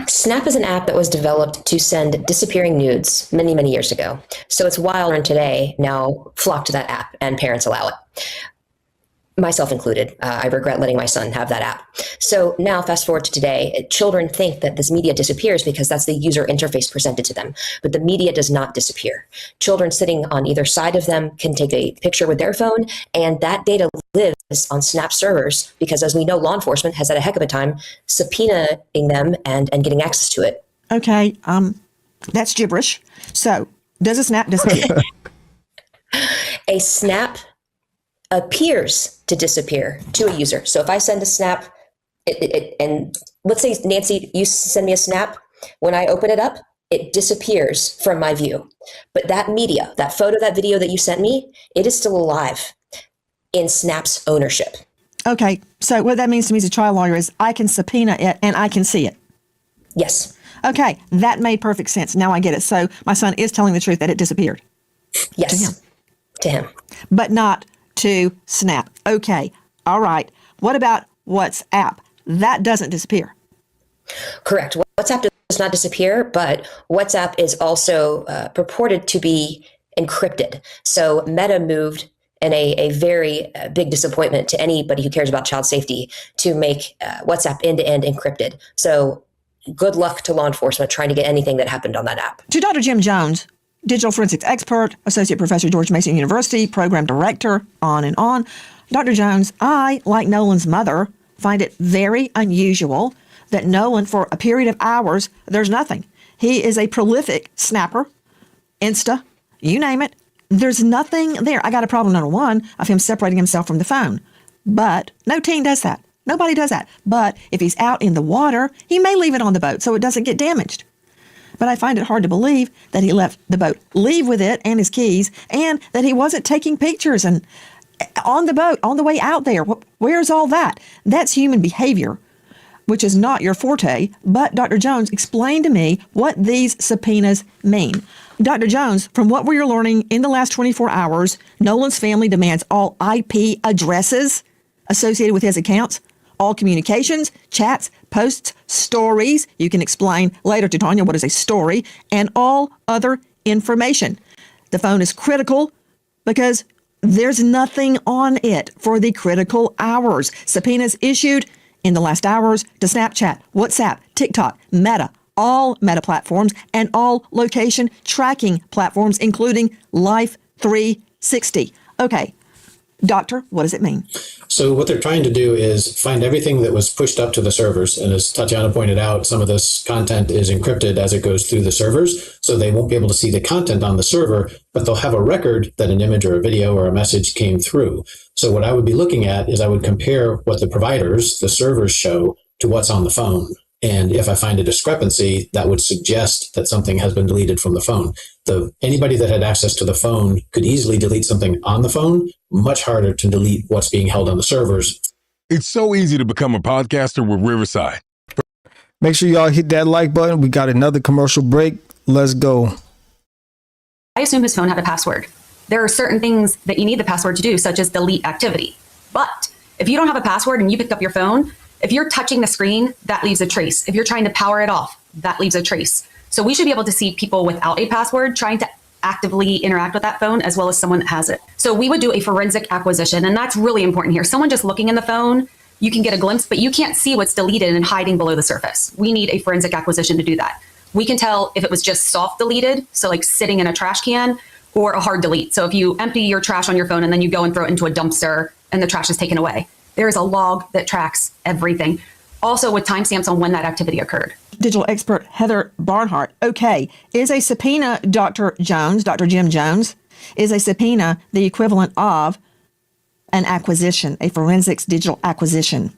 Snap is an app that was developed to send disappearing nudes many, many years ago. So it's wild and today now flock to that app and parents allow it. Myself included. I regret letting my son have that app. So now fast forward to today, children think that this media disappears because that's the user interface presented to them. But the media does not disappear. Children sitting on either side of them can take a picture with their phone, and that data lives on Snap servers because, as we know, law enforcement has had a heck of a time subpoenaing them and getting access to it.
Okay, that's gibberish. So does a snap disappear?
A snap appears to disappear to a user. So if I send a snap, and let's say, Nancy, you send me a snap, when I open it up, it disappears from my view. But that media, that photo, that video that you sent me, it is still alive in Snap's ownership.
Okay, so what that means to me as a trial lawyer is I can subpoena it and I can see it.
Yes.
Okay, that made perfect sense. Now I get it. So my son is telling the truth that it disappeared.
Yes. To him.
But not to Snap. Okay. All right. What about WhatsApp? That doesn't disappear.
Correct. WhatsApp does not disappear, but WhatsApp is also purported to be encrypted. So Meta moved in a very big disappointment to anybody who cares about child safety to make WhatsApp end-to-end encrypted. So good luck to law enforcement trying to get anything that happened on that app.
To Dr. Jim Jones, digital forensics expert, associate professor, George Mason University, program director, on and on. Dr. Jones, I, like Nolan's mother, find it very unusual that Nolan, for a period of hours, there's nothing. He is a prolific snapper, Insta, you name it. There's nothing there. I got a problem, number one, of him separating himself from the phone. But no teen does that. Nobody does that. But if he's out in the water, he may leave it on the boat so it doesn't get damaged. But I find it hard to believe that he left the boat, leave with it and his keys, and that he wasn't taking pictures and on the boat, on the way out there. Where's all that? That's human behavior, which is not your forte. But Dr. Jones, explain to me what these subpoenas mean. Dr. Jones, from what we're learning in the last 24 hours, Nolan's family demands all IP addresses associated with his accounts, all communications, chats, posts, stories. You can explain later to Tanya what is a story, and all other information. The phone is critical because there's nothing on it for the critical hours. Subpoenas issued in the last hours to Snapchat, WhatsApp, TikTok, Meta, all Meta platforms, and all location tracking platforms, including Life 360. Okay, Doctor, what does it mean?
So what they're trying to do is find everything that was pushed up to the servers. And as Tatiana pointed out, some of this content is encrypted as it goes through the servers. So they won't be able to see the content on the server, but they'll have a record that an image or a video or a message came through. So what I would be looking at is I would compare what the providers, the servers show to what's on the phone. And if I find a discrepancy, that would suggest that something has been deleted from the phone. Anybody that had access to the phone could easily delete something on the phone, much harder to delete what's being held on the servers.
It's so easy to become a podcaster with Riverside.
Make sure y'all hit that like button. We got another commercial break. Let's go.
I assume his phone had a password. There are certain things that you need the password to do, such as delete activity. But if you don't have a password and you picked up your phone, if you're touching the screen, that leaves a trace. If you're trying to power it off, that leaves a trace. So we should be able to see people without a password trying to actively interact with that phone, as well as someone that has it. So we would do a forensic acquisition, and that's really important here. Someone just looking in the phone, you can get a glimpse, but you can't see what's deleted and hiding below the surface. We need a forensic acquisition to do that. We can tell if it was just soft deleted, so like sitting in a trash can, or a hard delete. So if you empty your trash on your phone and then you go and throw it into a dumpster and the trash is taken away, there is a log that tracks everything. Also with timestamps on when that activity occurred.
Digital expert Heather Barnhart. Okay, is a subpoena, Dr. Jones, Dr. Jim Jones, is a subpoena the equivalent of an acquisition, a forensics digital acquisition?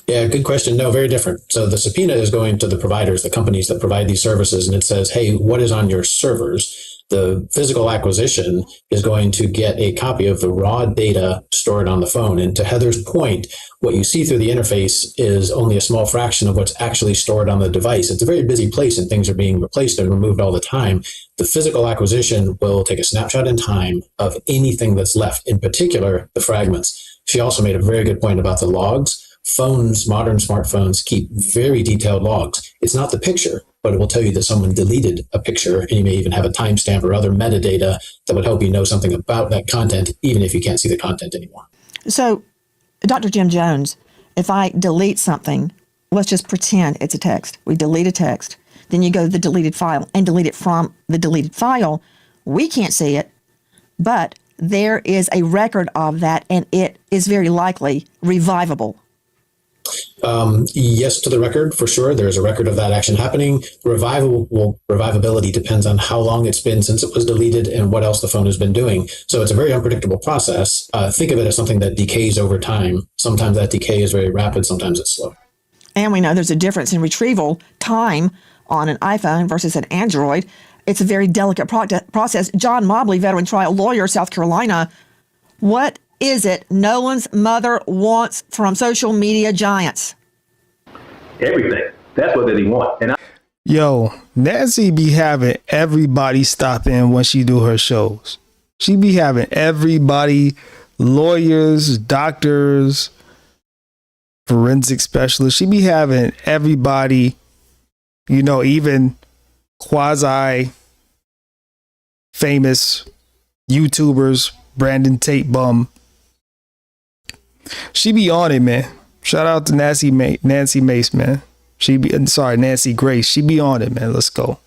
Yeah, good question. No, very different. So the subpoena is going to the providers, the companies that provide these services, and it says, hey, what is on your servers? The physical acquisition is going to get a copy of the raw data stored on the phone. And to Heather's point, what you see through the interface is only a small fraction of what's actually stored on the device. It's a very busy place and things are being replaced and removed all the time. The physical acquisition will take a snapshot in time of anything that's left, in particular, the fragments. She also made a very good point about the logs. Phones, modern smartphones, keep very detailed logs. It's not the picture, but it will tell you that someone deleted a picture, and you may even have a timestamp or other metadata that would help you know something about that content, even if you can't see the content anymore.
So, Dr. Jim Jones, if I delete something, let's just pretend it's a text. We delete a text. Then you go to the deleted file and delete it from the deleted file. We can't see it, but there is a record of that, and it is very likely revivable.
Yes, to the record, for sure. There's a record of that action happening. Revivability depends on how long it's been since it was deleted and what else the phone has been doing. So it's a very unpredictable process. Think of it as something that decays over time. Sometimes that decay is very rapid, sometimes it's slow.
And we know there's a difference in retrieval time on an iPhone versus an Android. It's a very delicate process. John Mobley, veteran trial lawyer, South Carolina. What is it Nolan's mother wants from social media giants?
Everything. That's what they want. And
Yo, Nancy be having everybody stop in when she do her shows. She be having everybody, lawyers, doctors, forensic specialists. She be having everybody, you know, even quasi famous YouTubers, Brandon Tate Bum. She be on it, man. Shout out to Nancy Mace, man. Nancy Grace. She be on it, man. Let's go.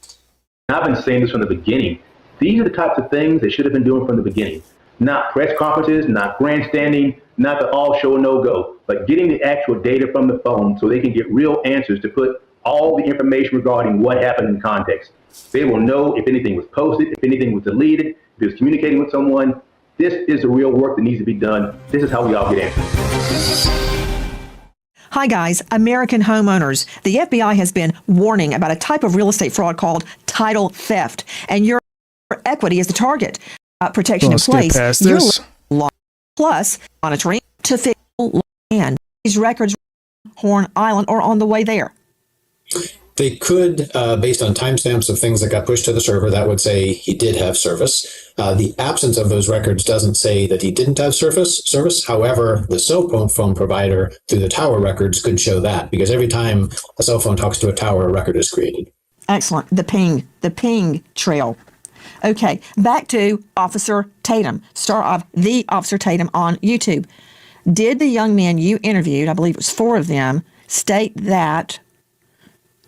I've been saying this from the beginning. These are the types of things they should have been doing from the beginning. Not press conferences, not grandstanding, not the all show no go, but getting the actual data from the phone so they can get real answers to put all the information regarding what happened in context. They will know if anything was posted, if anything was deleted, if it was communicating with someone. This is the real work that needs to be done. This is how we all get answers.
Hi guys, American homeowners. The FBI has been warning about a type of real estate fraud called title theft, and your equity is the target. Protection in place. Your law plus monitoring to fix land. These records Horn Island or on the way there.
They could, based on timestamps of things that got pushed to the server, that would say he did have service. The absence of those records doesn't say that he didn't have service. However, the cell phone provider through the tower records could show that, because every time a cell phone talks to a tower, a record is created.
Excellent. The ping trail. Okay, back to Officer Tatum, star of The Officer Tatum on YouTube. Did the young men you interviewed, I believe it was 4 of them, state that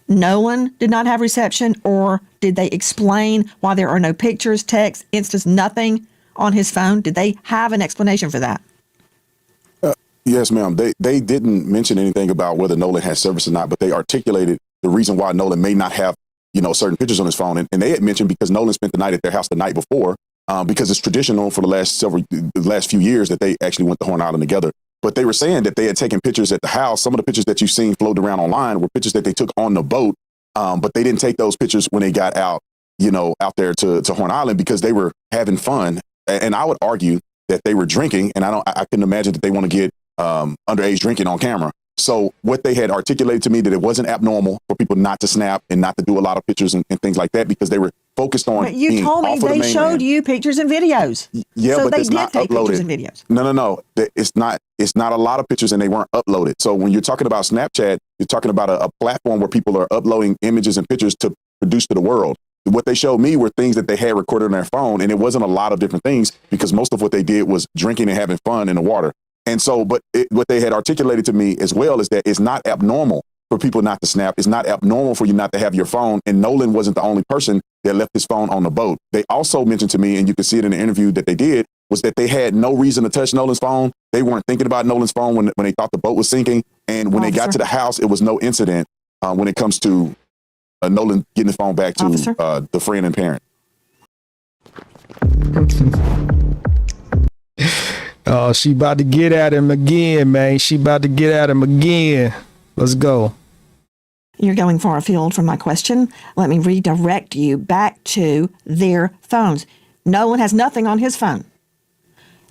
Nolan did not have reception, or did they explain why there are no pictures, text, instance, nothing on his phone? Did they have an explanation for that?
Yes, ma'am. They didn't mention anything about whether Nolan has service or not, but they articulated the reason why Nolan may not have, certain pictures on his phone. And they had mentioned because Nolan spent the night at their house the night before, because it's traditional for the last few years that they actually went to Horn Island together. But they were saying that they had taken pictures at the house. Some of the pictures that you've seen floated around online were pictures that they took on the boat. But they didn't take those pictures when they got out, out there to Horn Island because they were having fun. And I would argue that they were drinking, and I couldn't imagine that they want to get underage drinking on camera. So what they had articulated to me that it wasn't abnormal for people not to snap and not to do a lot of pictures and things like that because they were focused on.
But you told me they showed you pictures and videos.
Yeah,
so
but
they
it's
did
not
take
uploaded.
pictures and videos.
No. It's not a lot of pictures and they weren't uploaded. So when you're talking about Snapchat, you're talking about a platform where people are uploading images and pictures to produce to the world. What they showed me were things that they had recorded on their phone, and it wasn't a lot of different things because most of what they did was drinking and having fun in the water. And so, what they had articulated to me as well is that it's not abnormal for people not to snap. It's not abnormal for you not to have your phone. And Nolan wasn't the only person that left his phone on the boat. They also mentioned to me, and you can see it in the interview that they did, was that they had no reason to touch Nolan's phone. They weren't thinking about Nolan's phone when they thought the boat was sinking. And when they got to the house, it was no incident when it comes to Nolan getting his phone back to the friend and parent.
Oh, she about to get at him again, man. She about to get at him again. Let's go.
You're going far afield from my question. Let me redirect you back to their phones. Nolan has nothing on his phone.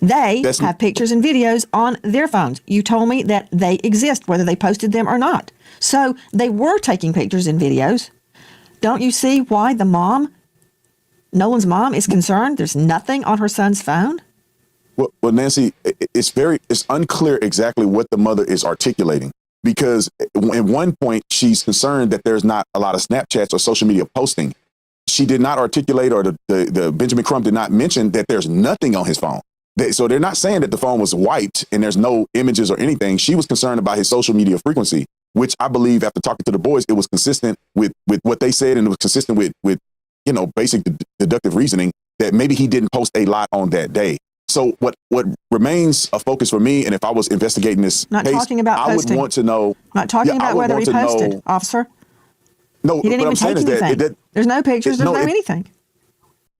They have pictures and videos on their phones. You told me that they exist, whether they posted them or not. So they were taking pictures and videos. Don't you see why the mom, Nolan's mom, is concerned? There's nothing on her son's phone.
Well, Nancy, it's unclear exactly what the mother is articulating because at one point she's concerned that there's not a lot of Snapchats or social media posting. She did not articulate, or the Benjamin Crumb did not mention that there's nothing on his phone. So they're not saying that the phone was wiped and there's no images or anything. She was concerned about his social media frequency, which I believe after talking to the boys, it was consistent with what they said, and it was consistent with basic deductive reasoning that maybe he didn't post a lot on that day. So what remains a focus for me, and if I was investigating this
Not
case,
talking about
I
posting.
would want to know.
Not talking about whether he posted, officer.
No,
he didn't even take anything. There's no pictures. There's no anything.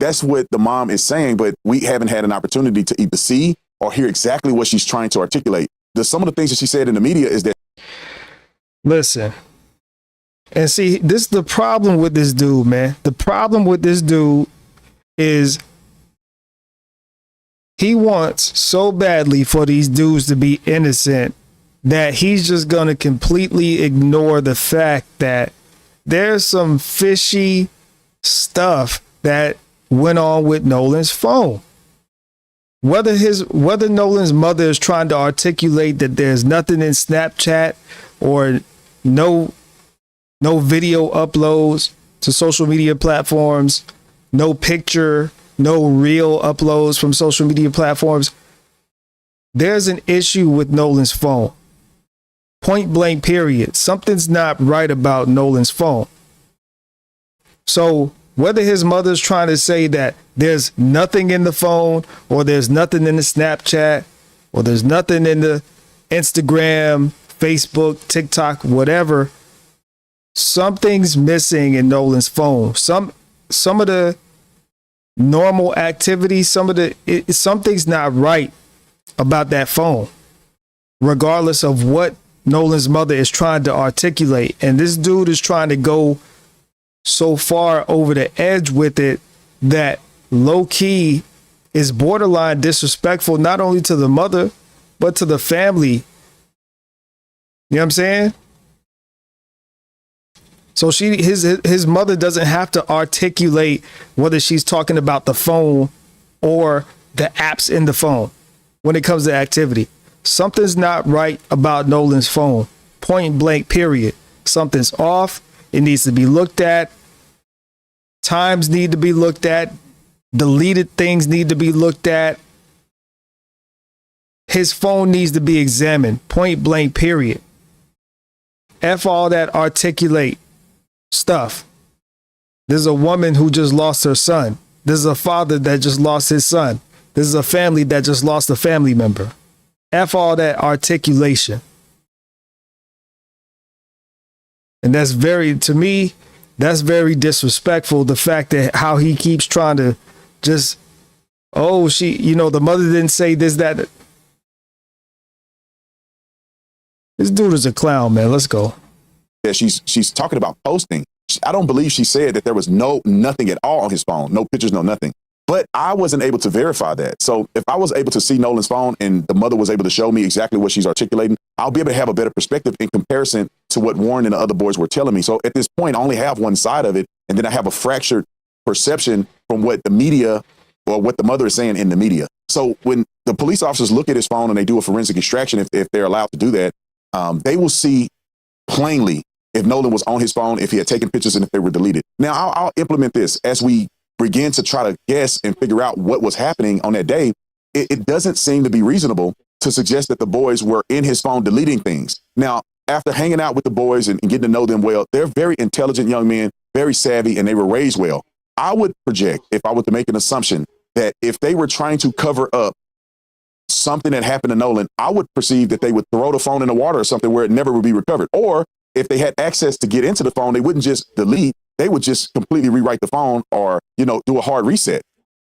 That's what the mom is saying, but we haven't had an opportunity to either see or hear exactly what she's trying to articulate. Some of the things that she said in the media is that.
Listen. And see, this is the problem with this dude, man. The problem with this dude is he wants so badly for these dudes to be innocent that he's just going to completely ignore the fact that there's some fishy stuff that went on with Nolan's phone. Whether Nolan's mother is trying to articulate that there's nothing in Snapchat or no video uploads to social media platforms, no picture, no real uploads from social media platforms, there's an issue with Nolan's phone. Point blank, period. Something's not right about Nolan's phone. So whether his mother's trying to say that there's nothing in the phone, or there's nothing in the Snapchat, or there's nothing in the Instagram, Facebook, TikTok, whatever, something's missing in Nolan's phone. Some of the normal activities, something's not right about that phone, regardless of what Nolan's mother is trying to articulate. And this dude is trying to go so far over the edge with it that low key is borderline disrespectful, not only to the mother, but to the family. You know what I'm saying? So his mother doesn't have to articulate whether she's talking about the phone or the apps in the phone when it comes to activity. Something's not right about Nolan's phone. Point blank, period. Something's off. It needs to be looked at. Times need to be looked at. Deleted things need to be looked at. His phone needs to be examined. Point blank, period. F all that articulate stuff. There's a woman who just lost her son. There's a father that just lost his son. There's a family that just lost a family member. F all that articulation. And that's to me, that's very disrespectful. The fact that how he keeps trying to just, oh, the mother didn't say this, that. This dude is a clown, man. Let's go.
Yeah, she's talking about posting. I don't believe she said that there was nothing at all on his phone. No pictures, no nothing. But I wasn't able to verify that. So if I was able to see Nolan's phone and the mother was able to show me exactly what she's articulating, I'll be able to have a better perspective in comparison to what Warren and the other boys were telling me. So at this point, I only have one side of it. And then I have a fractured perception from what the media or what the mother is saying in the media. So when the police officers look at his phone and they do a forensic extraction, if they're allowed to do that, they will see plainly if Nolan was on his phone, if he had taken pictures, and if they were deleted. Now, I'll implement this as we begin to try to guess and figure out what was happening on that day. It doesn't seem to be reasonable to suggest that the boys were in his phone deleting things. Now, after hanging out with the boys and getting to know them well, they're very intelligent young men, very savvy, and they were raised well. I would project, if I were to make an assumption, that if they were trying to cover up something that happened to Nolan, I would perceive that they would throw the phone in the water or something where it never would be recovered. Or if they had access to get into the phone, they wouldn't just delete. They would just completely rewrite the phone or, do a hard reset.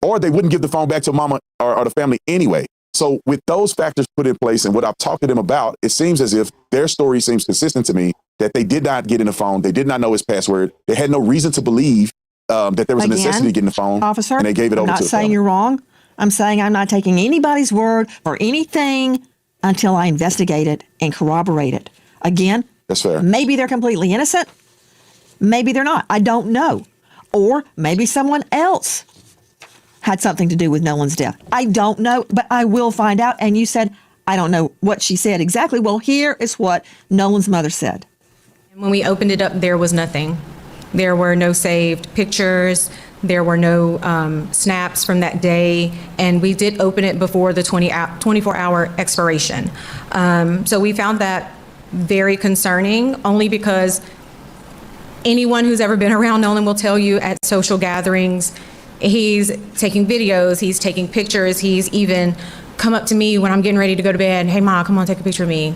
Or they wouldn't give the phone back to mama or the family anyway. So with those factors put in place and what I've talked to them about, it seems as if their story seems consistent to me, that they did not get in the phone. They did not know his password. They had no reason to believe that there was a necessity to get in the phone.
Officer,
and they gave it over to the
I'm not saying
family.
you're wrong. I'm saying I'm not taking anybody's word for anything until I investigate it and corroborate it. Again,
that's fair.
Maybe they're completely innocent. Maybe they're not. I don't know. Or maybe someone else had something to do with Nolan's death. I don't know, but I will find out. And you said, I don't know what she said exactly. Well, here is what Nolan's mother said.
When we opened it up, there was nothing. There were no saved pictures. There were no snaps from that day. And we did open it before the 24-hour expiration. So we found that very concerning, only because anyone who's ever been around Nolan will tell you at social gatherings, he's taking videos, he's taking pictures, he's even come up to me when I'm getting ready to go to bed, hey Ma, come on, take a picture of me.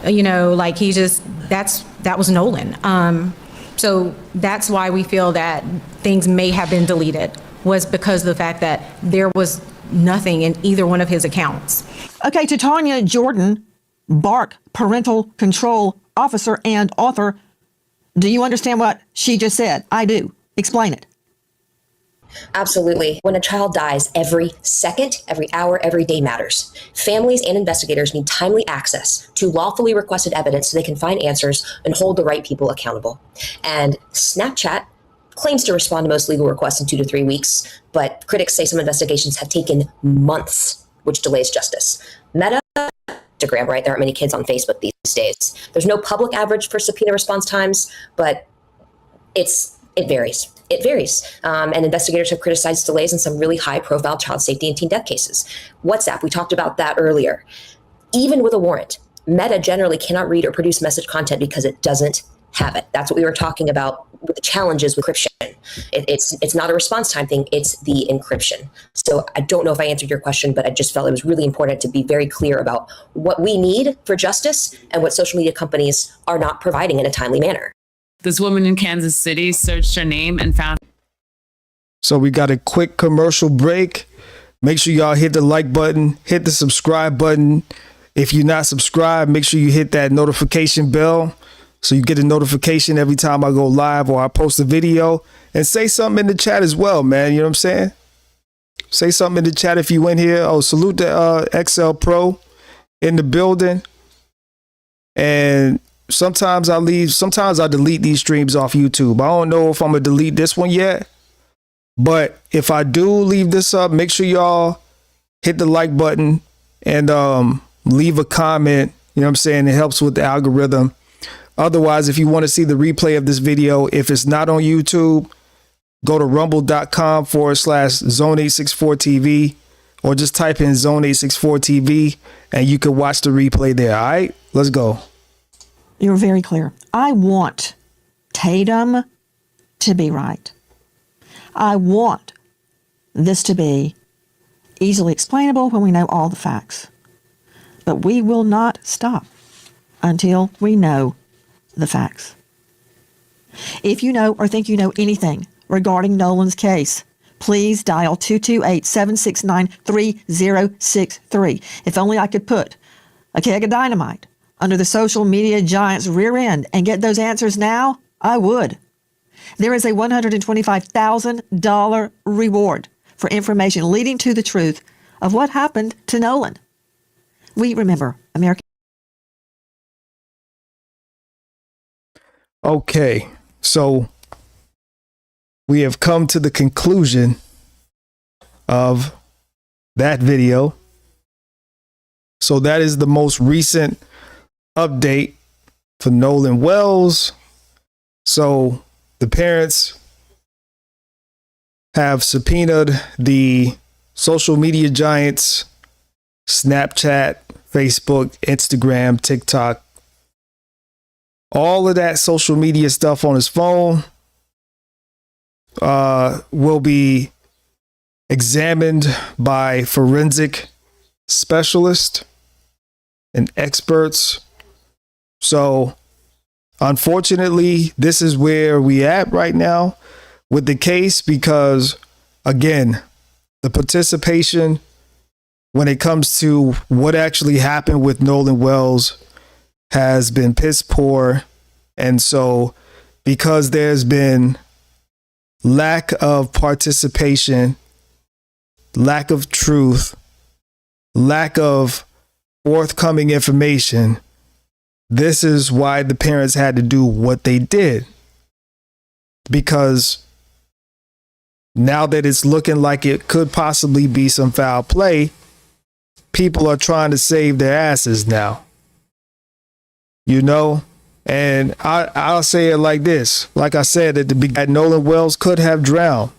That was Nolan. So that's why we feel that things may have been deleted, was because of the fact that there was nothing in either one of his accounts.
Okay, to Tanya Jordan, BARC parental control officer and author, do you understand what she just said? I do. Explain it.
Absolutely. When a child dies, every second, every hour, every day matters. Families and investigators need timely access to lawfully requested evidence so they can find answers and hold the right people accountable. And Snapchat claims to respond to most legal requests in 2 to 3 weeks, but critics say some investigations have taken months, which delays justice. Meta, Instagram, right? There aren't many kids on Facebook these days. There's no public average for subpoena response times, but it varies. It varies. And investigators have criticized delays in some really high-profile child safety and teen death cases. WhatsApp, we talked about that earlier. Even with a warrant, Meta generally cannot read or produce message content because it doesn't have it. That's what we were talking about with the challenges with encryption. It's not a response time thing, it's the encryption. So I don't know if I answered your question, but I just felt it was really important to be very clear about what we need for justice and what social media companies are not providing in a timely manner.
This woman in Kansas City searched her name and found.
So we got a quick commercial break. Make sure y'all hit the like button, hit the subscribe button. If you're not subscribed, make sure you hit that notification bell so you get a notification every time I go live or I post a video. And say something in the chat as well, man. You know what I'm saying? Say something in the chat if you in here. Oh, salute the XL Pro in the building. And sometimes I delete these streams off YouTube. I don't know if I'm gonna delete this one yet, but if I do leave this up, make sure y'all hit the like button and leave a comment. You know what I'm saying? It helps with the algorithm. Otherwise, if you want to see the replay of this video, if it's not on YouTube, go to rumble.com/Zone864TV or just type in Zone864TV and you can watch the replay there. All right, let's go.
You're very clear. I want Tatum to be right. I want this to be easily explainable when we know all the facts. but we will not stop until we know the facts. If you know or think you know anything regarding Nolan's case, please dial 228-769-3063. If only I could put a keg of dynamite under the social media giant's rear end and get those answers now, I would. There is a $125,000 reward for information leading to the truth of what happened to Nolan. We remember American.
Okay, so we have come to the conclusion of that video. So that is the most recent update for Nolan Wells. So the parents have subpoenaed the social media giants, Snapchat, Facebook, Instagram, TikTok, all of that social media stuff on his phone will be examined by forensic specialists and experts. So unfortunately, this is where we at right now with the case, because again, the participation when it comes to what actually happened with Nolan Wells has been piss poor. And so because there's been lack of participation, lack of truth, lack of forthcoming information, this is why the parents had to do what they did. Because now that it's looking like it could possibly be some foul play, people are trying to save their asses now. You know? And I'll say it like this. Like I said at the beginning, Nolan Wells could have drowned.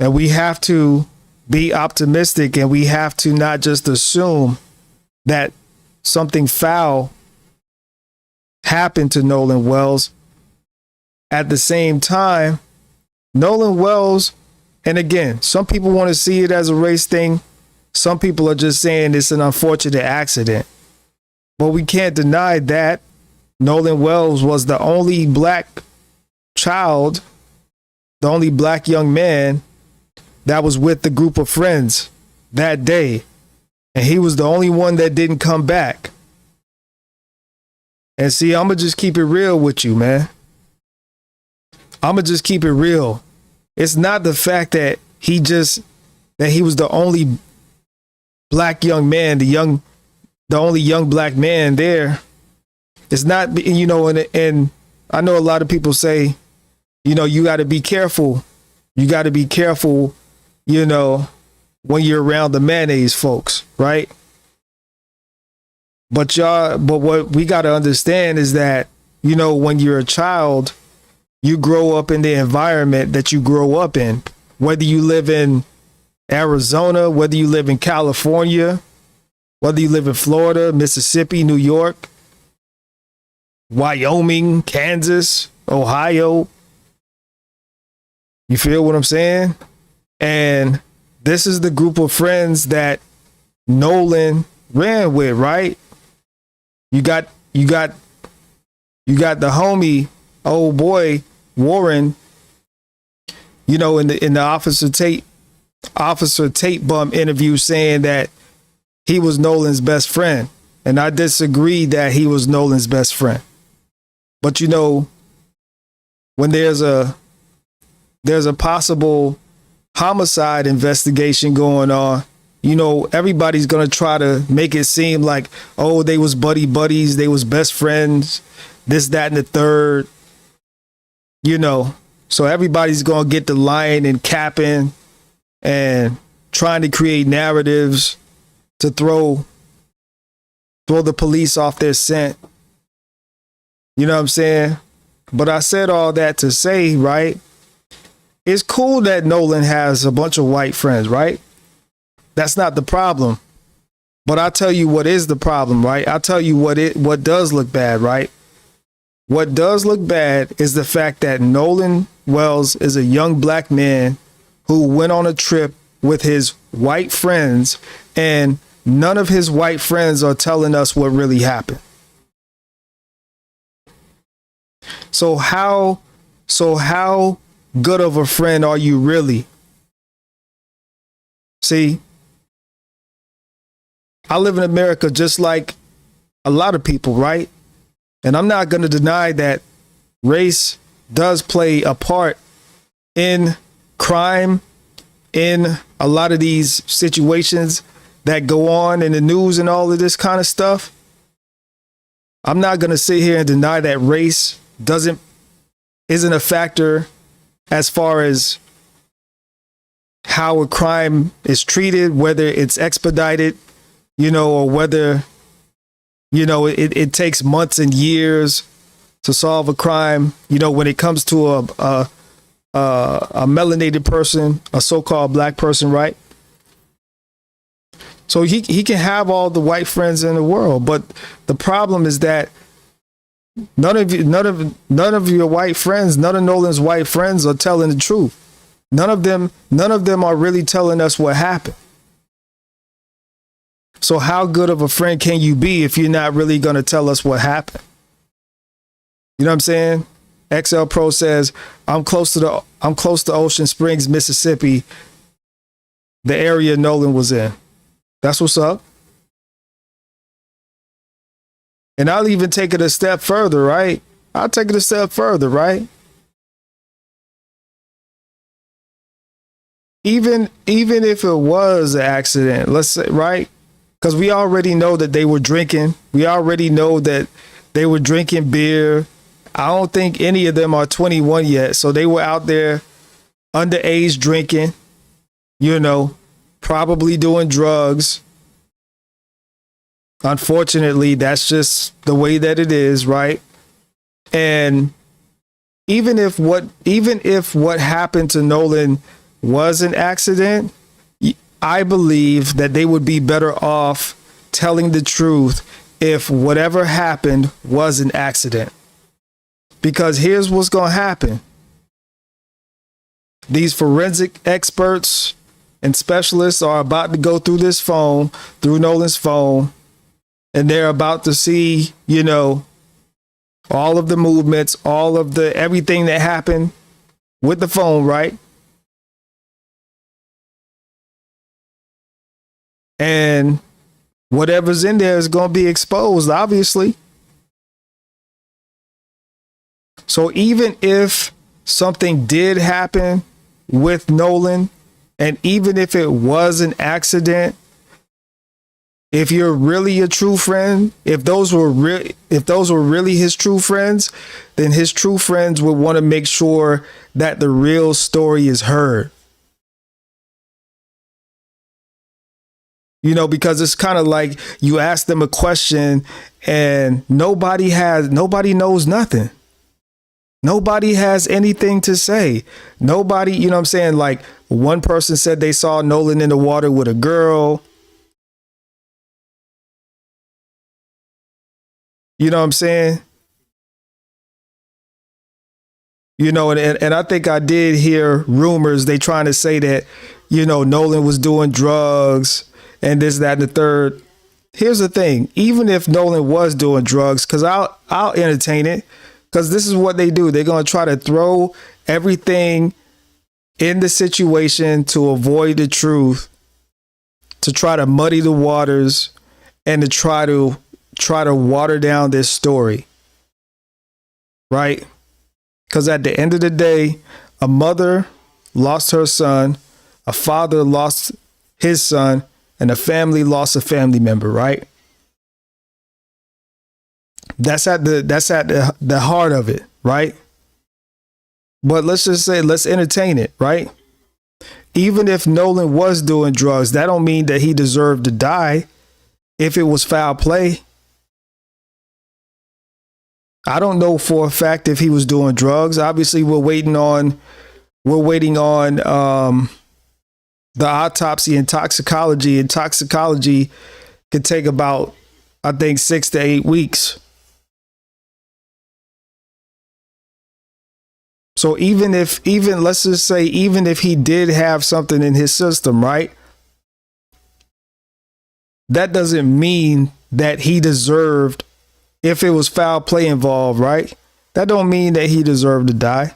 And we have to be optimistic, and we have to not just assume that something foul happened to Nolan Wells. At the same time, Nolan Wells, and again, some people want to see it as a race thing. Some people are just saying it's an unfortunate accident. But we can't deny that Nolan Wells was the only black child, the only black young man that was with the group of friends that day. And he was the only one that didn't come back. And see, I'm going to just keep it real with you, man. I'm going to just keep it real. It's not the fact that he was the only black young man, the only young black man there. It's not, you know, and I know a lot of people say, you know, you got to be careful. You got to be careful, you know, when you're around the mayonnaise folks, right? But what we got to understand is that, you know, when you're a child, you grow up in the environment that you grow up in, whether you live in Arizona, whether you live in California, whether you live in Florida, Mississippi, New York, Wyoming, Kansas, Ohio. You feel what I'm saying? And this is the group of friends that Nolan ran with, right? You got the homie, old boy Warren, you know, in the Officer Tate bump interview, saying that he was Nolan's best friend. And I disagree that he was Nolan's best friend. But you know, when there's a possible homicide investigation going on, you know, everybody's going to try to make it seem like, oh, they was buddies, they was best friends, this, that, and the third, you know. So everybody's going to get the lying and capping and trying to create narratives to throw the police off their scent. You know what I'm saying? But I said all that to say, right? It's cool that Nolan has a bunch of white friends, right? That's not the problem. But I'll tell you what is the problem, right? I'll tell you what does look bad, right? What does look bad is the fact that Nolan Wells is a young black man who went on a trip with his white friends, and none of his white friends are telling us what really happened. So how good of a friend are you really? See, I live in America just like a lot of people, right? And I'm not going to deny that race does play a part in crime, in a lot of these situations that go on in the news and all of this kind of stuff. I'm not going to sit here and deny that race isn't a factor as far as how a crime is treated, whether it's expedited, or whether, it takes months and years to solve a crime. When it comes to a melanated person, a so-called black person, right? So he can have all the white friends in the world, but the problem is that none of your white friends, none of Nolan's white friends are telling the truth. None of them are really telling us what happened. So how good of a friend can you be if you're not really going to tell us what happened? You know what I'm saying? XL Pro says, I'm close to Ocean Springs, Mississippi, the area Nolan was in. That's what's up. And I'll even take it a step further, right? I'll take it a step further, right? Even if it was an accident, let's say, right? Because we already know that they were drinking. We already know that they were drinking beer. I don't think any of them are 21 yet. So they were out there underage drinking, probably doing drugs. Unfortunately, that's just the way that it is, right? And even if what happened to Nolan was an accident, I believe that they would be better off telling the truth if whatever happened was an accident. Because here's what's going to happen. These forensic experts and specialists are about to go through Nolan's phone, and they're about to see, all of the movements, all of everything that happened with the phone, right? And whatever's in there is going to be exposed, obviously. So even if something did happen with Nolan, and even if it was an accident, if you're really a true friend, if those were really his true friends, then his true friends would want to make sure that the real story is heard. Because it's kind of like you ask them a question and nobody knows nothing. Nobody has anything to say. Nobody, like one person said they saw Nolan in the water with a girl. You know what I'm saying? And I think I did hear rumors. They trying to say that, Nolan was doing drugs and this, that, and the third. Here's the thing. Even if Nolan was doing drugs, because I'll entertain it, because this is what they do. They're going to try to throw everything in the situation to avoid the truth, to try to muddy the waters, and to try to water down this story. Right? Because at the end of the day, a mother lost her son, a father lost his son, and a family lost a family member, right? That's at the heart of it, right? But let's just say, let's entertain it, right? Even if Nolan was doing drugs, that don't mean that he deserved to die if it was foul play. I don't know for a fact if he was doing drugs. Obviously, we're waiting on the autopsy and toxicology. And toxicology could take about, I think, 6 to 8 weeks. So let's just say, even if he did have something in his system, right? that doesn't mean that he deserved, if it was foul play involved, right? That don't mean that he deserved to die.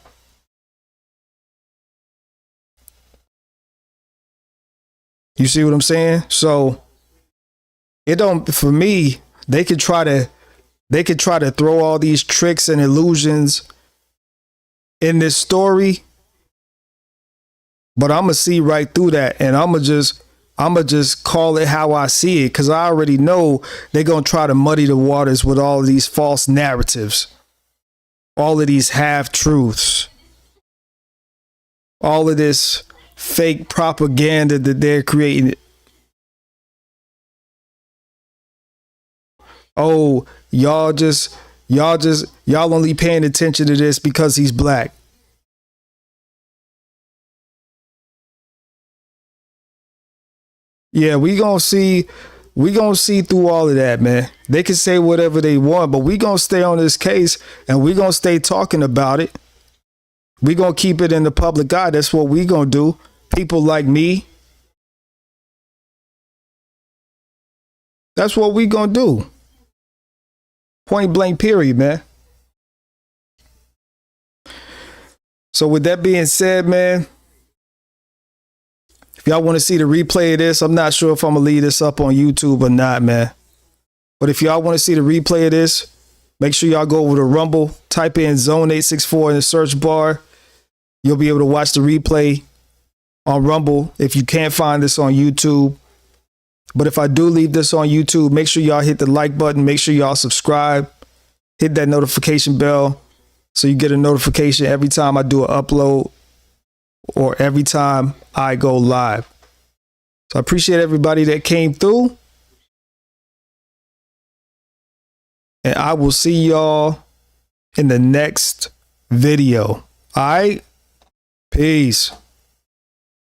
You see what I'm saying? So it don't, for me, they could try to throw all these tricks and illusions in this story, but I'm gonna see right through that, and I'm gonna just call it how I see it, because I already know they're gonna try to muddy the waters with all of these false narratives, all of these half truths, all of this fake propaganda that they're creating. Oh, y'all only paying attention to this because he's black. Yeah, we gonna see through all of that, man. They can say whatever they want, but we gonna stay on this case and we gonna stay talking about it. We gonna keep it in the public eye. That's what we gonna do. People like me. That's what we gonna do. Point blank period, man. So with that being said, man, if y'all want to see the replay of this, I'm not sure if I'm gonna leave this up on YouTube or not, man. But if y'all want to see the replay of this, make sure y'all go over to Rumble, type in Zone 864 in the search bar. You'll be able to watch the replay on Rumble if you can't find this on YouTube. But if I do leave this on YouTube, make sure y'all hit the like button. Make sure y'all subscribe. Hit that notification bell so you get a notification every time I do an upload or every time I go live. So I appreciate everybody that came through. And I will see y'all in the next video. All right? Peace.